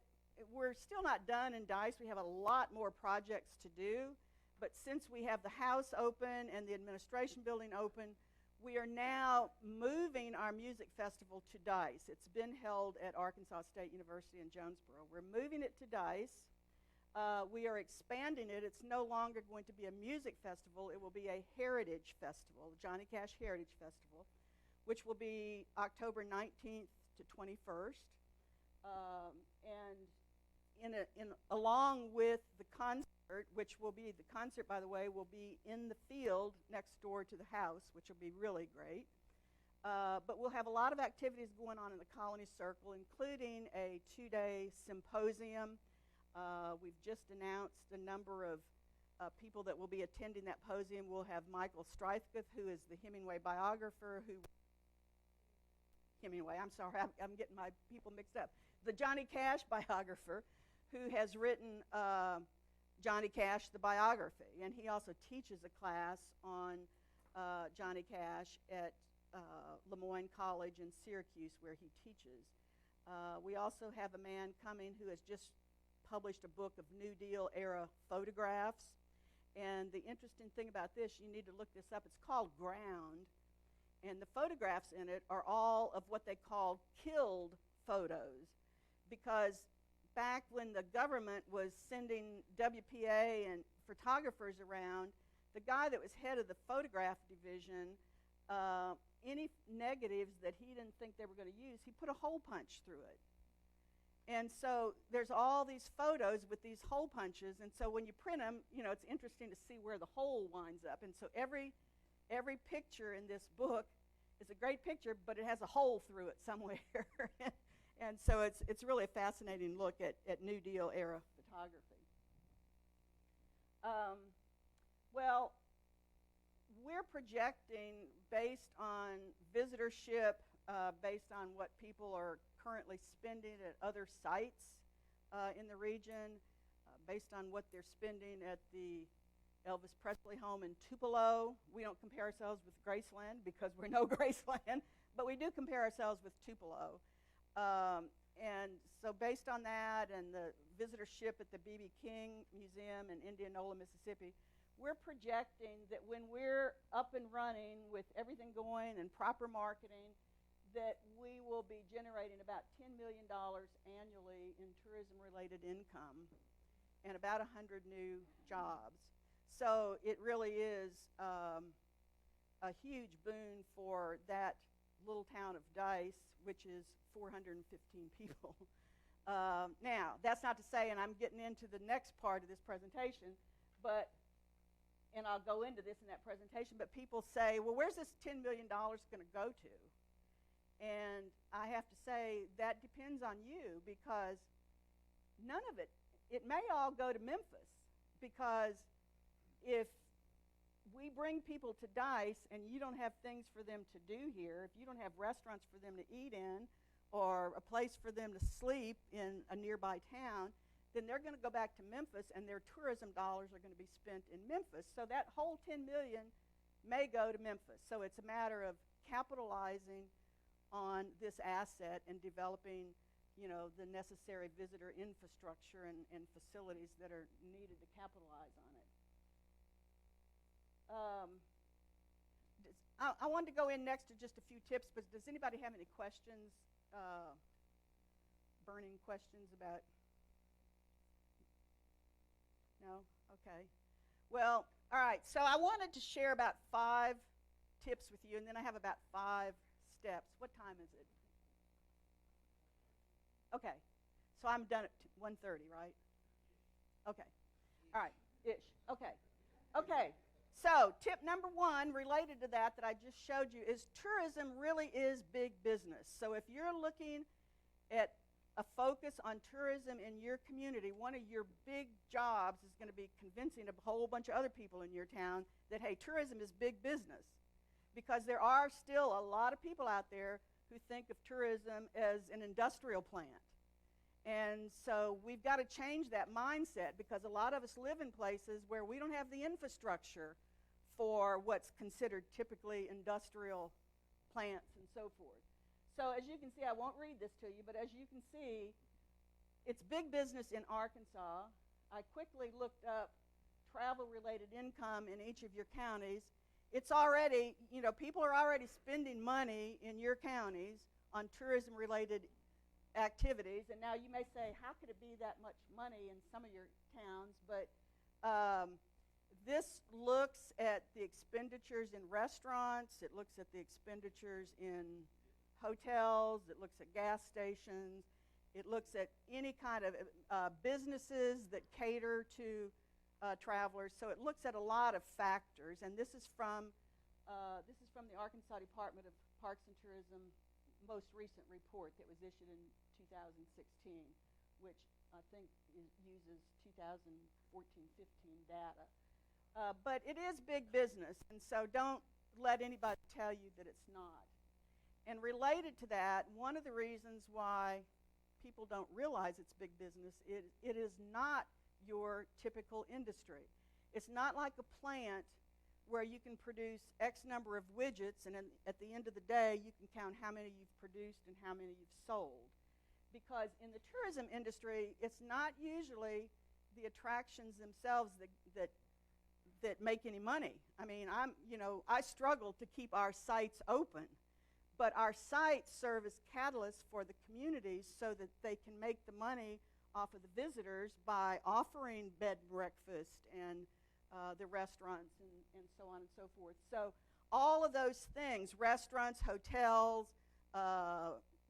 we're still not done in Dice, we have a lot more projects to do. But since we have the house open and the administration building open, we are now moving our music festival to Dice. It's been held at Arkansas State University in Jonesboro. We're moving it to Dice. We are expanding it. It's no longer going to be a music festival. It will be a heritage festival, Johnny Cash Heritage Festival, which will be October 19th to 21st. And along with the concert, which will be, the concert, by the way, will be in the field next door to the house, which will be really great. But we'll have a lot of activities going on in the Colony Circle, including a 2-day symposium. We've just announced a number of people that will be attending that symposium. We'll have Michael Strythguth, who is the Hemingway biographer, I'm getting my people mixed up. The Johnny Cash biographer, who has written Johnny Cash, the biography. And he also teaches a class on Johnny Cash at Lemoyne College in Syracuse, where he teaches. We also have a man coming who has just published a book of New Deal era photographs. And the interesting thing about this, you need to look this up, it's called Ground. And the photographs in it are all of what they call killed photos. Because back when the government was sending WPA and photographers around, the guy that was head of the photograph division, any negatives that he didn't think they were going to use, he put a hole punch through it. And so there's all these photos with these hole punches, and so when you print them, it's interesting to see where the hole winds up. And so every picture in this book is a great picture, but it has a hole through it somewhere. And so it's really a fascinating look at New Deal era photography. Well, we're projecting based on visitorship, based on what people are currently spending at other sites in the region, based on what they're spending at the Elvis Presley home in Tupelo. We don't compare ourselves with Graceland because we're no Graceland, but we do compare ourselves with Tupelo. And so based on that and the visitorship at the B.B. King Museum in Indianola, Mississippi, we're projecting that when we're up and running with everything going and proper marketing, that we will be generating about $10 million annually in tourism-related income and about 100 new jobs. So it really is a huge boon for that little town of Dice, which is 415 people. Now, that's not to say, and I'm getting into the next part of this presentation, and I'll go into this in that presentation, but people say, well, where's this $10 million going to go to? And I have to say, that depends on you, because none of it may all go to Memphis, because if we bring people to Dice and you don't have things for them to do here, if you don't have restaurants for them to eat in or a place for them to sleep in a nearby town, then they're going to go back to Memphis and their tourism dollars are going to be spent in Memphis. So that whole $10 million may go to Memphis. So it's a matter of capitalizing on this asset and developing, the necessary visitor infrastructure and facilities that are needed to capitalize on it. I wanted to go in next to just a few tips, but does anybody have any questions, burning questions about? No? Okay. Well, all right, so I wanted to share about 5 tips with you, and then I have about 5 steps. What time is it? Okay, so I'm done at 1:30, right? Okay, all right, ish, okay. So tip number 1 related to that I just showed you is tourism really is big business. So if you're looking at a focus on tourism in your community, one of your big jobs is going to be convincing a whole bunch of other people in your town that, hey, tourism is big business. Because there are still a lot of people out there who think of tourism as an industrial plant. And so we've got to change that mindset, because a lot of us live in places where we don't have the infrastructure for what's considered typically industrial plants and so forth. So as you can see, I won't read this to you, but as you can see, it's big business in Arkansas. I quickly looked up travel-related income in each of your counties. It's already, people are already spending money in your counties on tourism-related activities. And now you may say, how could it be that much money in some of your towns? But this looks at the expenditures in restaurants. It looks at the expenditures in hotels. It looks at gas stations. It looks at any kind of businesses that cater to travelers. So it looks at a lot of factors. And this is from the Arkansas Department of Parks and Tourism most recent report that was issued in 2016, which I think uses 2014-15 data. But it is big business, and so don't let anybody tell you that it's not. And related to that, one of the reasons why people don't realize it's big business, it is not your typical industry. It's not like a plant where you can produce X number of widgets, and at the end of the day, you can count how many you've produced and how many you've sold. Because in the tourism industry, it's not usually the attractions themselves that make any money. I mean, I struggle to keep our sites open, but our sites serve as catalysts for the communities so that they can make the money off of the visitors by offering bed and breakfast and the restaurants and so on and so forth. So all of those things, restaurants, hotels,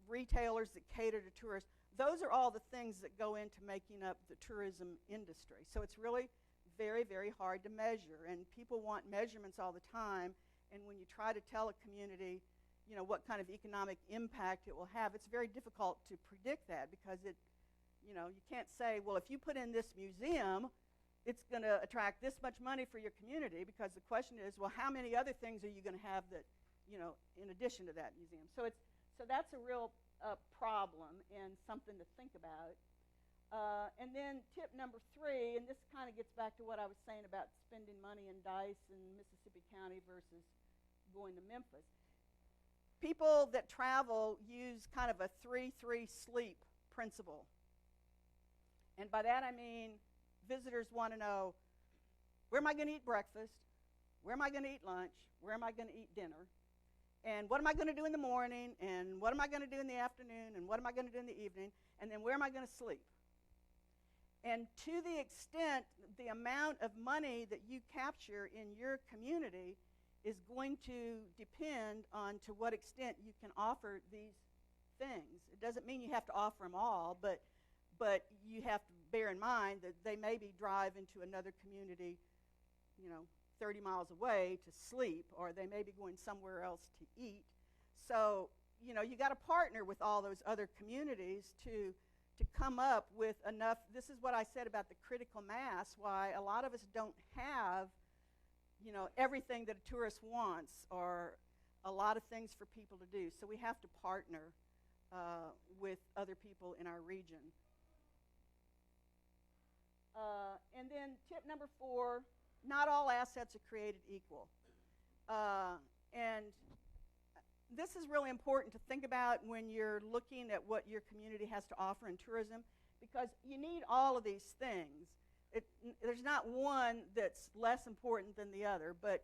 retailers that cater to tourists, those are all the things that go into making up the tourism industry. So it's really very, very hard to measure, and people want measurements all the time, and when you try to tell a community, what kind of economic impact it will have, it's very difficult to predict that because you can't say, well, if you put in this museum, it's going to attract this much money for your community, because the question is, well, how many other things are you going to have that, in addition to that museum? So that's a real problem and something to think about. And then tip number 3, and this kind of gets back to what I was saying about spending money in Dice and Mississippi County versus going to Memphis. People that travel use kind of a 3-3 sleep principle. And by that I mean visitors want to know, where am I going to eat breakfast? Where am I going to eat lunch? Where am I going to eat dinner? And what am I going to do in the morning? And what am I going to do in the afternoon? And what am I going to do in the evening? And then where am I going to sleep? And to the extent the amount of money that you capture in your community is going to depend on to what extent you can offer these things. It doesn't mean you have to offer them all, but you have to bear in mind that they maybe drive into another community, 30 miles away to sleep, or they may be going somewhere else to eat. So, you got to partner with all those other communities to come up with enough. This is what I said about the critical mass, why a lot of us don't have, everything that a tourist wants or a lot of things for people to do. So we have to partner with other people in our region. And then tip number 4, not all assets are created equal. And this is really important to think about when you're looking at what your community has to offer in tourism, because you need all of these things. There's not one that's less important than the other, but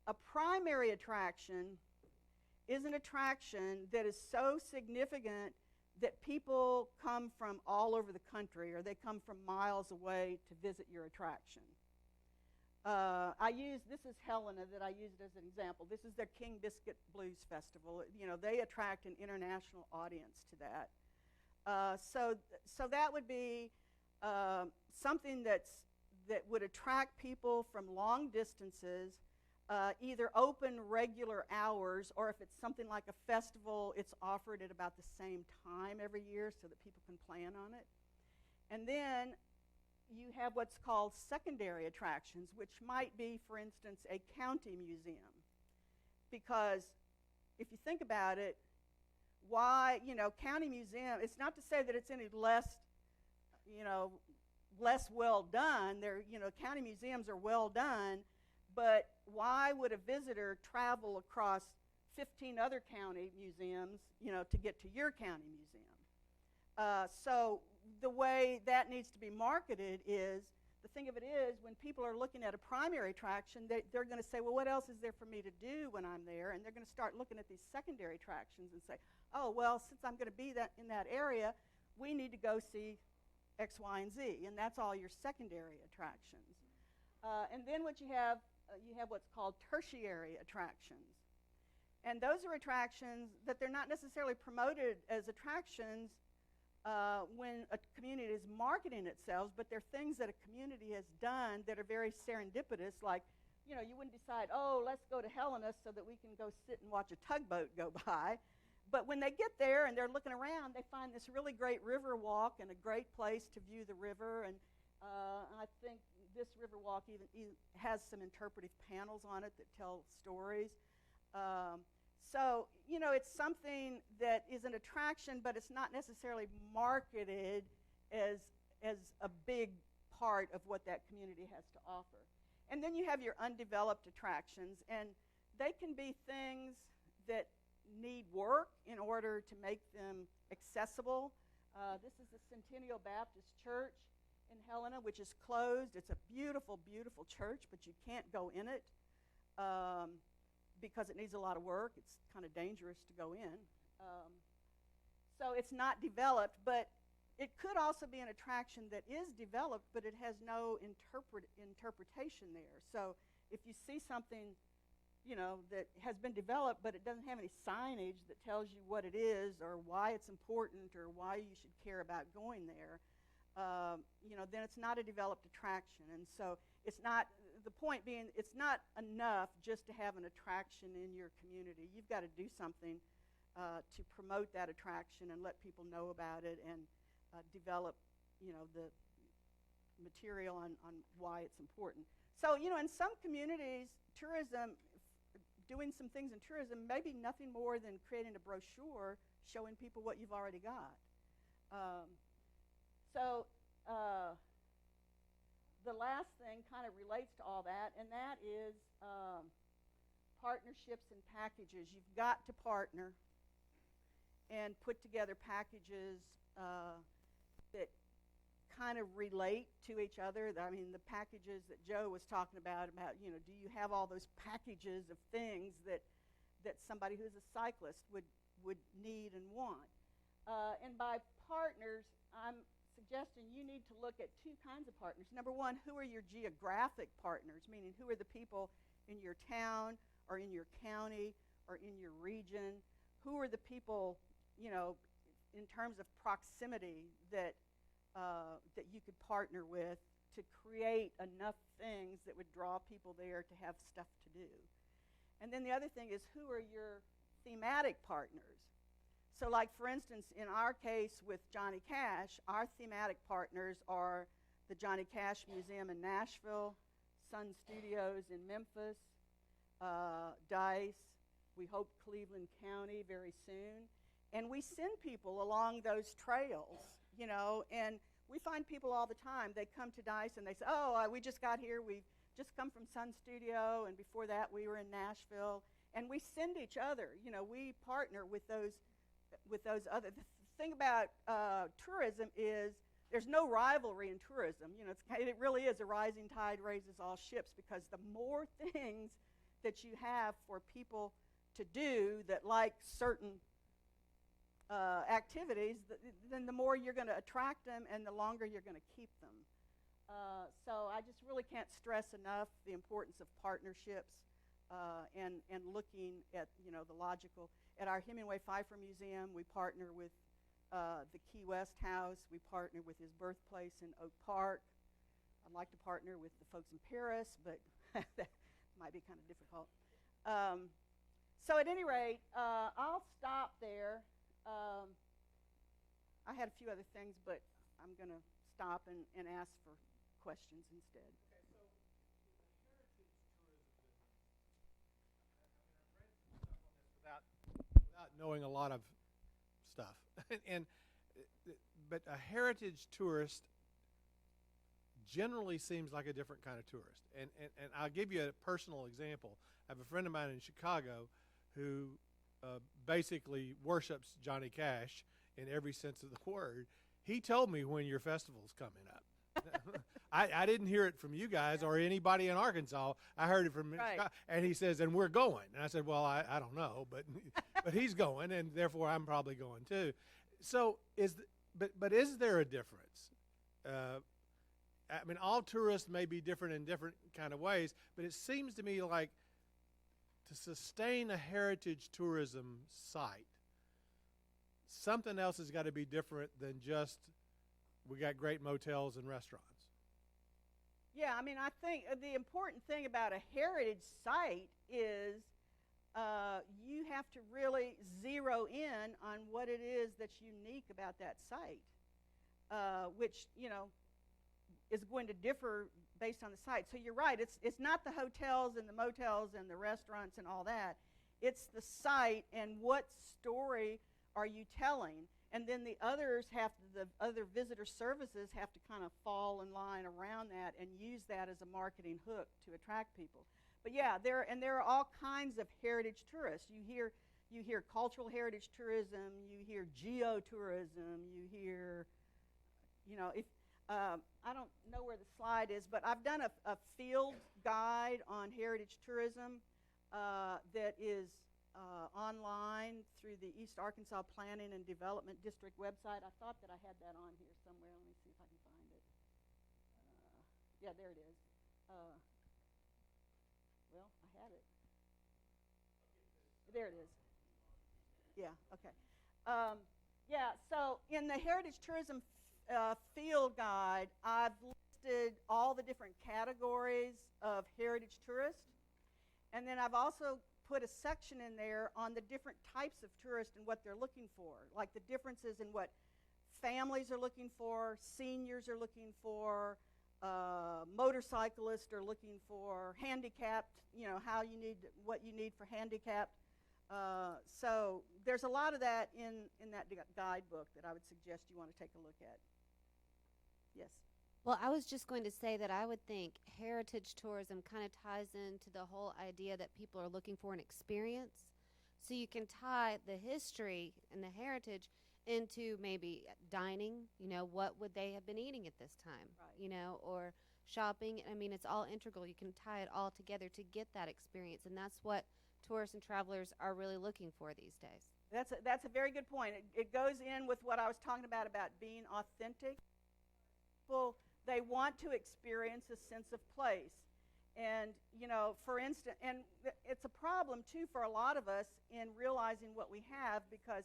a primary attraction is an attraction that is so significant that people come from all over the country, or they come from miles away to visit your attraction. This is Helena that I used as an example. This is their King Biscuit Blues Festival. They attract an international audience to that. So that would be something that would attract people from long distances, either open regular hours, or if it's something like a festival, it's offered at about the same time every year so that people can plan on it. And then you have what's called secondary attractions, which might be, for instance, a county museum. Because if you think about it, why, county museum, it's not to say that it's any less, less well done. County museums are well done, but why would a visitor travel across 15 other county museums, to get to your county museum? So the way that needs to be marketed is the thing of it is, when people are looking at a primary attraction, they're going to say, well, what else is there for me to do when I'm there? And they're going to start looking at these secondary attractions and say, oh, well, since I'm going to be in that area, we need to go see X, Y, and Z. And that's all your secondary attractions. And then what you have what's called tertiary attractions. And those are attractions that they're not necessarily promoted as attractions when a community is marketing itself, but they're things that a community has done that are very serendipitous, like, you wouldn't decide, oh, let's go to Helena so that we can go sit and watch a tugboat go by. But when they get there and they're looking around, they find this really great river walk and a great place to view the river. And I think this river walk even has some interpretive panels on it that tell stories. So, it's something that is an attraction, but it's not necessarily marketed as a big part of what that community has to offer. And then you have your undeveloped attractions, and they can be things that need work in order to make them accessible. This is the Centennial Baptist Church in Helena, which is closed. It's a beautiful, beautiful church, but you can't go in it. Because it needs a lot of work. It's kind of dangerous to go in. So it's not developed, but it could also be an attraction that is developed, but it has no interpretation there. So if you see something, that has been developed, but it doesn't have any signage that tells you what it is or why it's important or why you should care about going there, then it's not a developed attraction. And so it's not, the point being, it's not enough just to have an attraction in your community. You've got to do something to promote that attraction and let people know about it and develop, the material on why it's important. So, in some communities, tourism, doing some things in tourism may be nothing more than creating a brochure showing people what you've already got. The last thing kind of relates to all that, and that is partnerships and packages. You've got to partner and put together packages that kind of relate to each other. I mean, the packages that Joe was talking about, do you have all those packages of things that somebody who's a cyclist would need and want? And by partners, I'm suggesting you need to look at two kinds of partners. Number one, who are your geographic partners, meaning who are the people in your town or in your county or in your region? Who are the people, in terms of proximity that you could partner with to create enough things that would draw people there to have stuff to do? And then the other thing is, who are your thematic partners? So, like, for instance, in our case with Johnny Cash, our thematic partners are the Johnny Cash Museum in Nashville, Sun Studios in Memphis, Dice, we hope Cleveland County very soon. And we send people along those trails, and we find people all the time. They come to Dice and they say, oh, we just got here. We've just come from Sun Studio, and before that we were in Nashville. And we send each other. We partner with those other. The thing about tourism is there's no rivalry in tourism. It really is a rising tide raises all ships, because the more things that you have for people to do that like certain activities, then the more you're going to attract them and the longer you're going to keep them. So I just really can't stress enough the importance of partnerships and looking at the logical. At our Hemingway Pfeiffer Museum, we partner with the Key West House. We partner with his birthplace in Oak Park. I'd like to partner with the folks in Paris, but that might be kind of difficult. So at any rate, I'll stop there. I had a few other things, but I'm going to stop and ask for questions instead. Okay, so the heritage tourism business, I've read some stuff on this without knowing a lot of stuff. But a heritage tourist generally seems like a different kind of tourist. And I'll give you a personal example. I have a friend of mine in Chicago who basically worships Johnny Cash in every sense of the word. He told me when your festival's coming up. I didn't hear it from you guys or anybody in Arkansas. I heard it from Right. Scott, and he says, and we're going. And I said, well, I don't know, but but he's going, and therefore I'm probably going too. So but is there a difference? I mean, all tourists may be different in different kind of ways, but it seems to me like to sustain a heritage tourism site, something else has got to be different than just we got great motels and restaurants. Yeah, I mean, I think the important thing about a heritage site is you have to really zero in on what it is that's unique about that site, which, is going to differ based on the site. So you're right, it's not the hotels and the motels and the restaurants and all that. It's the site and what story are you telling. And then the other visitor services have to kind of fall in line around that and use that as a marketing hook to attract people. But yeah, there are all kinds of heritage tourists. You hear cultural heritage tourism, you hear geotourism, you hear, I don't know where the slide is, but I've done a field guide on heritage tourism that is online through the East Arkansas Planning and Development District website. I thought that I had that on here somewhere. Let me see if I can find it. Yeah, there it is. Well, I had it. There it is. Yeah, okay. So in the Heritage Tourism field guide, I've listed all the different categories of heritage tourists. And then I've also put a section in there on the different types of tourists and what they're looking for, like the differences in what families are looking for, seniors are looking for, motorcyclists are looking for, handicapped, what you need for handicapped. So there's a lot of that in that guidebook that I would suggest you want to take a look at. Yes. Well, I was just going to say that I would think heritage tourism kind of ties into the whole idea that people are looking for an experience. So you can tie the history and the heritage into maybe dining, what would they have been eating at this time, Right. Or shopping. I mean, it's all integral. You can tie it all together to get that experience, and that's what tourists and travelers are really looking for these days. That's a very good point. It goes in with what I was talking about being authentic. People, they want to experience a sense of place. And, for instance, and it's a problem, too, for a lot of us in realizing what we have, because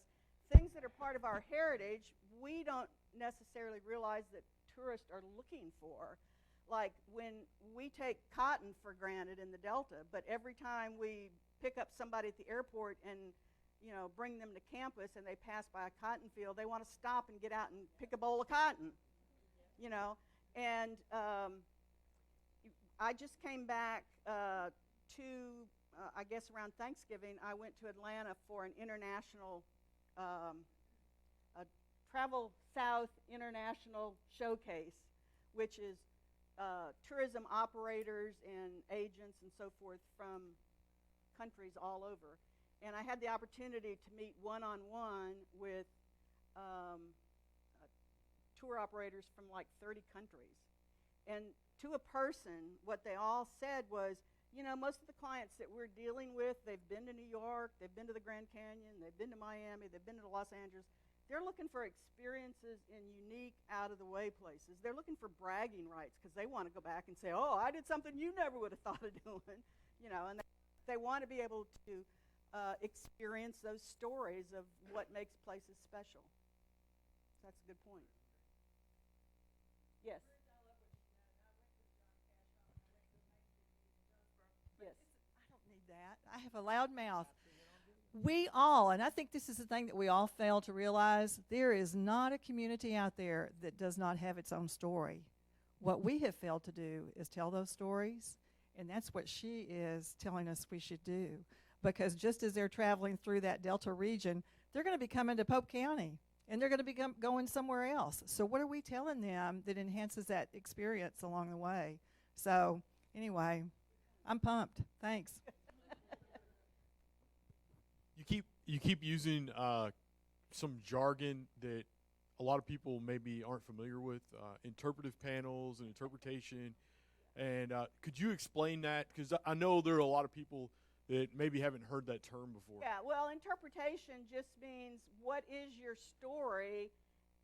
things that are part of our heritage, we don't necessarily realize that tourists are looking for. Like when we take cotton for granted in the Delta, but every time we pick up somebody at the airport and, bring them to campus and they pass by a cotton field, they want to stop and get out and pick a bowl of cotton, And I just came back I guess around Thanksgiving, I went to Atlanta for an international, a Travel South International Showcase, which is tourism operators and agents and so forth from countries all over. And I had the opportunity to meet one-on-one with tour operators from like 30 countries. And to a person, what they all said was, most of the clients that we're dealing with, they've been to New York, they've been to the Grand Canyon, they've been to Miami, they've been to Los Angeles. They're looking for experiences in unique, out-of-the-way places. They're looking for bragging rights because they want to go back and say, oh, I did something you never would have thought of doing. And they want to be able to experience those stories of what makes places special. So that's a good point. Yes. Yes. I don't need that. I have a loud mouth. We all, and I think this is the thing that we all fail to realize, there is not a community out there that does not have its own story. What we have failed to do is tell those stories, and that's what she is telling us we should do. Because just as they're traveling through that Delta region, they're going to be coming to Pope County, and they're going to be going somewhere else. So what are we telling them that enhances that experience along the way? So anyway, I'm pumped. Thanks. You keep using some jargon that a lot of people maybe aren't familiar with, interpretive panels and interpretation. And could you explain that? Because I know there are a lot of people that maybe haven't heard that term before. Yeah, well, interpretation just means what is your story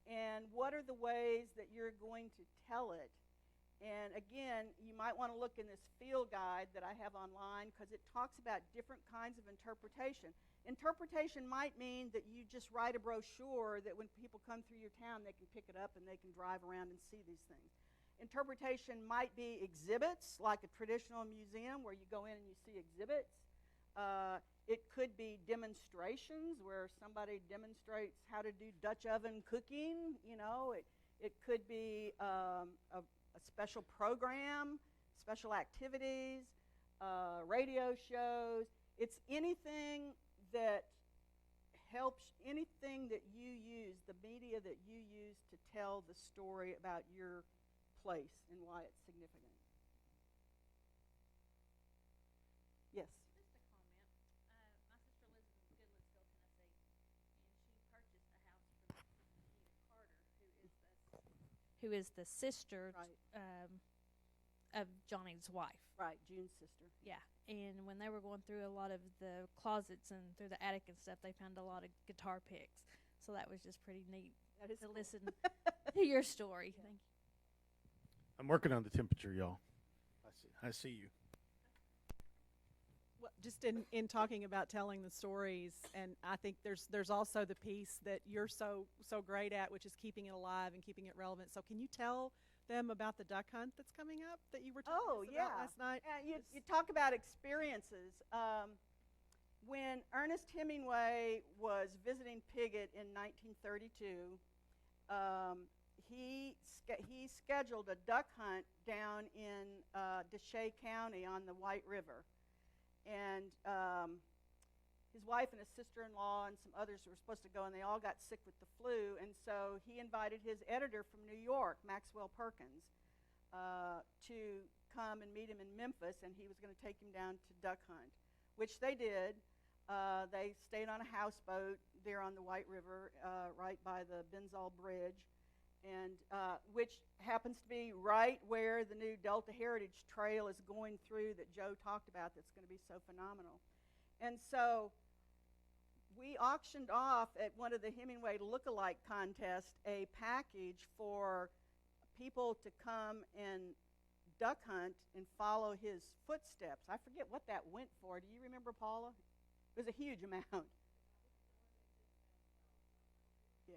and what are the ways that you're going to tell it. And again, you might want to look in this field guide that I have online because it talks about different kinds of interpretation. Interpretation might mean that you just write a brochure that when people come through your town, they can pick it up and they can drive around and see these things. Interpretation might be exhibits, like a traditional museum where you go in and you see exhibits. It could be demonstrations where somebody demonstrates how to do Dutch oven cooking. You know, it could be a special program, special activities, radio shows. It's anything that helps, anything that you use, the media that you use to tell the story about your place and why it's significant. Yes. Just a comment. My sister lives in Goodlettsville, Tennessee, and she purchased a house from Anita Carter, who is the sister Right. of Johnny's wife. Right, June's sister. Yeah, and when they were going through a lot of the closets and through the attic and stuff, they found a lot of guitar picks. So that was just pretty neat That is to cool. listen to your story. Thank you. I'm working on the temperature, y'all. I see you. Well, just in talking about telling the stories, and I think there's also the piece that you're so great at, which is keeping it alive and keeping it relevant. So can you tell them about the duck hunt that's coming up that you were telling us about last night? You talk about experiences. When Ernest Hemingway was visiting Piggott in 1932, he scheduled a duck hunt down in Deshay County on the White River. And his wife and his sister-in-law and some others were supposed to go, and they all got sick with the flu. And so he invited his editor from New York, Maxwell Perkins, to come and meet him in Memphis, and he was going to take him down to duck hunt, which they did. They stayed on a houseboat there on the White River, right by the Benzal Bridge, and which happens to be right where the new Delta Heritage Trail is going through that Joe talked about that's going to be so phenomenal. And so we auctioned off at one of the Hemingway look-alike contests a package for people to come and duck hunt and follow his footsteps. I forget what that went for. Do you remember, Paula? It was a huge amount. Yeah.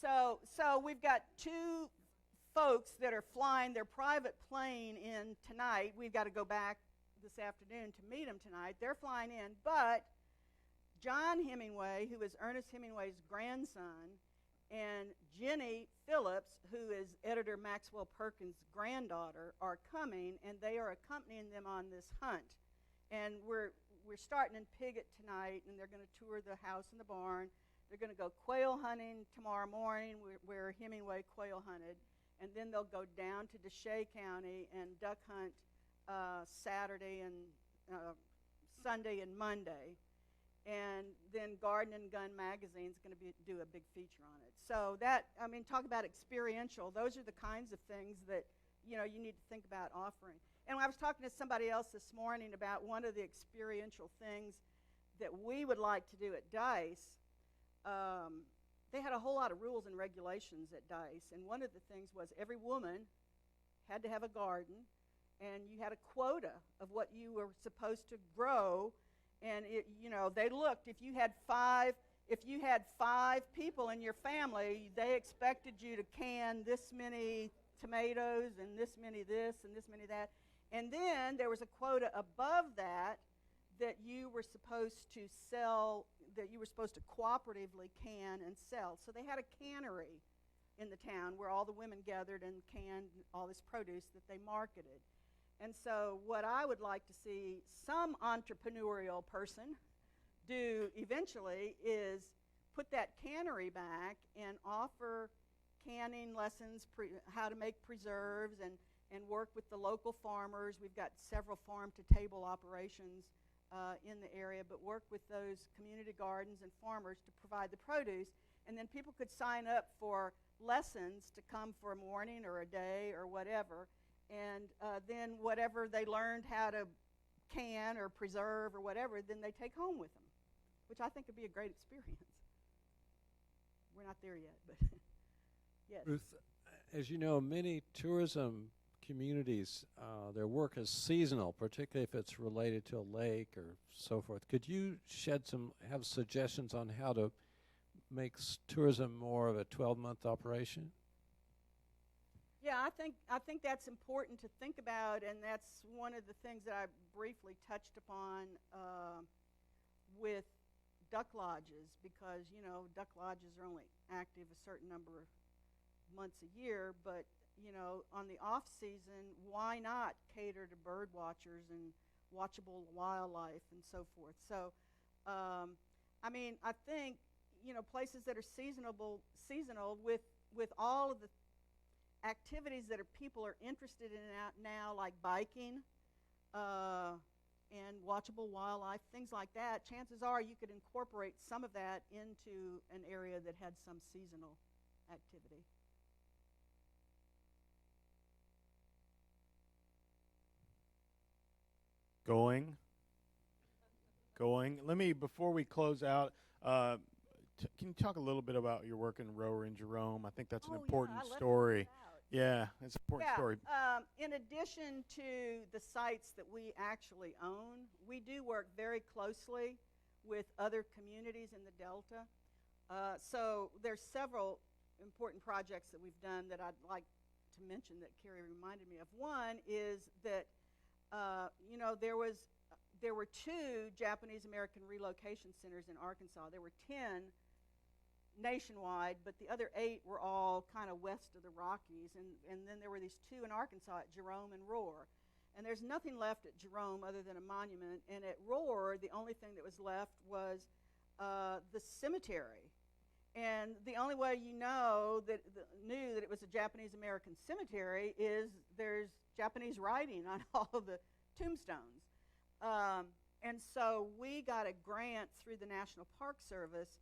So we've got two folks that are flying their private plane in tonight. We've got to go back this afternoon to meet them tonight. They're flying in, but John Hemingway, who is Ernest Hemingway's grandson, and Jenny Phillips, who is editor Maxwell Perkins' granddaughter, are coming, and they are accompanying them on this hunt. And we're starting in Piggott tonight, and they're going to tour the house and the barn. They're going to go quail hunting tomorrow morning where Hemingway quail hunted, and then they'll go down to Deshay County and duck hunt Saturday and Sunday and Monday. And then Garden and Gun magazine is going to do a big feature on it. So that, I mean, talk about experiential. Those are the kinds of things that, you know, you need to think about offering. And I was talking to somebody else this morning about one of the experiential things that we would like to do at DICE. They had a whole lot of rules and regulations at DICE, and one of the things was every woman had to have a garden, and you had a quota of what you were supposed to grow. And it, you know, they looked, if you had five people in your family, they expected you to can this many tomatoes and this many this and this many that. And then there was a quota above that you were supposed to sell, that you were supposed to cooperatively can and sell. So they had a cannery in the town where all the women gathered and canned all this produce that they marketed. And so what I would like to see some entrepreneurial person do eventually is put that cannery back and offer canning lessons, how to make preserves, and work with the local farmers. We've got several farm-to-table operations in the area, but work with those community gardens and farmers to provide the produce. And then people could sign up for lessons to come for a morning or a day or whatever. And then whatever they learned how to can or preserve or whatever, then they take home with them, which I think would be a great experience. We're not there yet, but yes. Ruth, as you know, many tourism communities, their work is seasonal, particularly if it's related to a lake or so forth. Could you have suggestions on how to make tourism more of a 12-month operation? Yeah, I think that's important to think about, and that's one of the things that I briefly touched upon with duck lodges, because duck lodges are only active a certain number of months a year, but on the off season, why not cater to bird watchers and watchable wildlife and so forth? So, I think places that are seasonal with all of the activities that people are interested in now, like biking and watchable wildlife, things like that, chances are you could incorporate some of that into an area that had some seasonal activity. Going. Let me, before we close out, can you talk a little bit about your work in Rower in Jerome? I think that's an important story. Yeah, it's an important story. In addition to the sites that we actually own, we do work very closely with other communities in the Delta. So there's several important projects that we've done that I'd like to mention that Carrie reminded me of. One is that there were 2 Japanese American relocation centers in Arkansas. There were 10 nationwide, but the other 8 were all kind of west of the Rockies, and then there were these 2 in Arkansas at Jerome and Roar. And there's nothing left at Jerome other than a monument, and at Roar, the only thing that was left was the cemetery. And the only way you knew that it was a Japanese American cemetery is there's Japanese writing on all of the tombstones. And so we got a grant through the National Park Service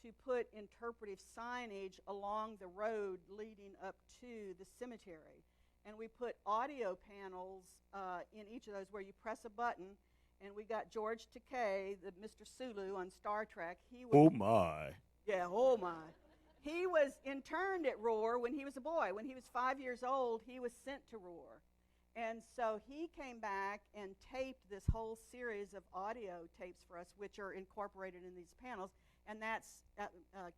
to put interpretive signage along the road leading up to the cemetery. And we put audio panels in each of those where you press a button. And we got George Takei, the Mr. Sulu on Star Trek. Oh, my. Yeah, oh, my. He was interned at Roar when he was a boy. When he was 5 years old, he was sent to Roar. And so he came back and taped this whole series of audio tapes for us, which are incorporated in these panels. And that's,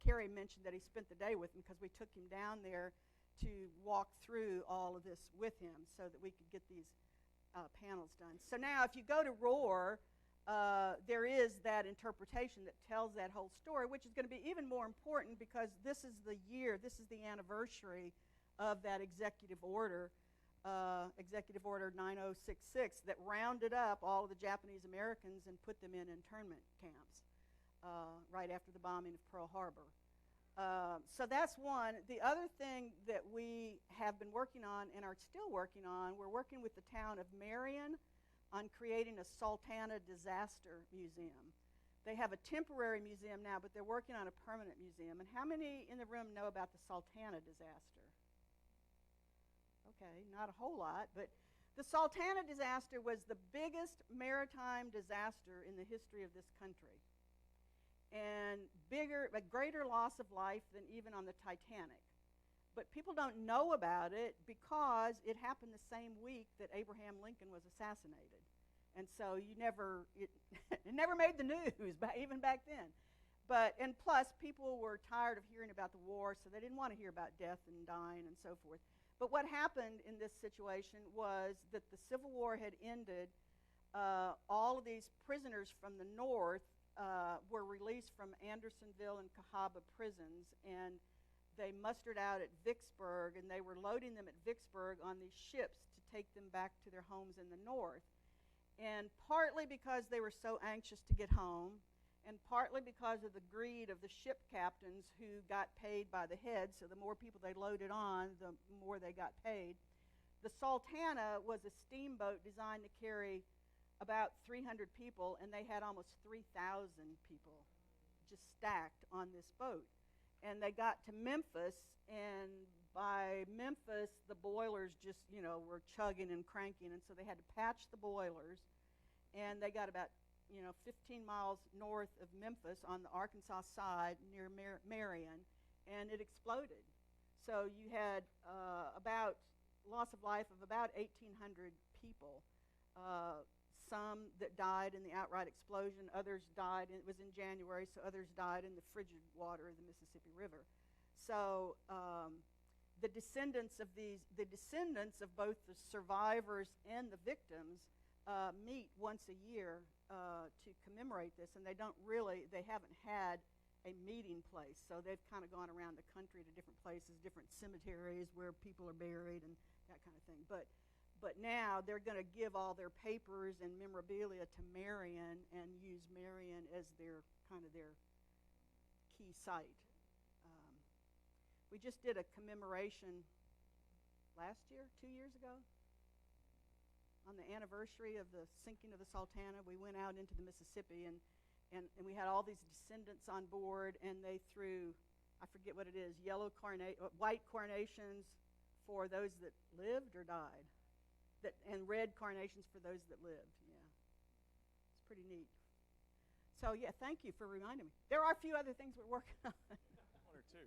Carrie mentioned that he spent the day with him because we took him down there to walk through all of this with him so that we could get these panels done. So now if you go to Roar, there is that interpretation that tells that whole story, which is going to be even more important because this is the anniversary of that executive order, Executive Order 9066, that rounded up all of the Japanese Americans and put them in internment camps right after the bombing of Pearl Harbor. So that's one. The other thing that we have been working on and are still working on, we're working with the town of Marion on creating a Sultana Disaster Museum. They have a temporary museum now, but they're working on a permanent museum. And how many in the room know about the Sultana disaster? Okay, not a whole lot, but the Sultana disaster was the biggest maritime disaster in the history of this country. And a greater loss of life than even on the Titanic. But people don't know about it because it happened the same week that Abraham Lincoln was assassinated. And so it never made the news, even back then. And plus, people were tired of hearing about the war, so they didn't want to hear about death and dying and so forth. But what happened in this situation was that the Civil War had ended. All of these prisoners from the North were released from Andersonville and Cahaba prisons, and they mustered out at Vicksburg, and they were loading them at Vicksburg on these ships to take them back to their homes in the North. And partly because they were so anxious to get home, and partly because of the greed of the ship captains who got paid by the head, so the more people they loaded on, the more they got paid. The Sultana was a steamboat designed to carry about 300 people, and they had almost 3,000 people just stacked on this boat. and they got to Memphis, and by Memphis, the boilers just, were chugging and cranking, and so they had to patch the boilers, and they got about, 15 miles north of Memphis on the Arkansas side near Marion, and it exploded. So you had about loss of life of about 1,800 people. Some that died in the outright explosion, others died, it was in January, so others died in the frigid water of the Mississippi River. So the descendants of both the survivors and the victims meet once a year to commemorate this, and they haven't had a meeting place. So they've kind of gone around the country to different places, different cemeteries where people are buried and that kind of thing. But now they're going to give all their papers and memorabilia to Marion and use Marion as their key site. We just did a commemoration last year, 2 years ago, on the anniversary of the sinking of the Sultana. We went out into the Mississippi, and we had all these descendants on board, and they threw, I forget what it is, white coronations for those that lived or died. And red carnations for those that lived. Yeah, it's pretty neat. So yeah, thank you for reminding me. There are a few other things we're working on. One or two.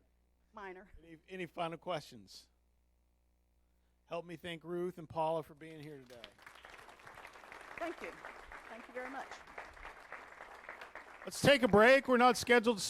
Minor. Any final questions? Help me thank Ruth and Paula for being here today. Thank you. Thank you very much. Let's take a break. We're not scheduled to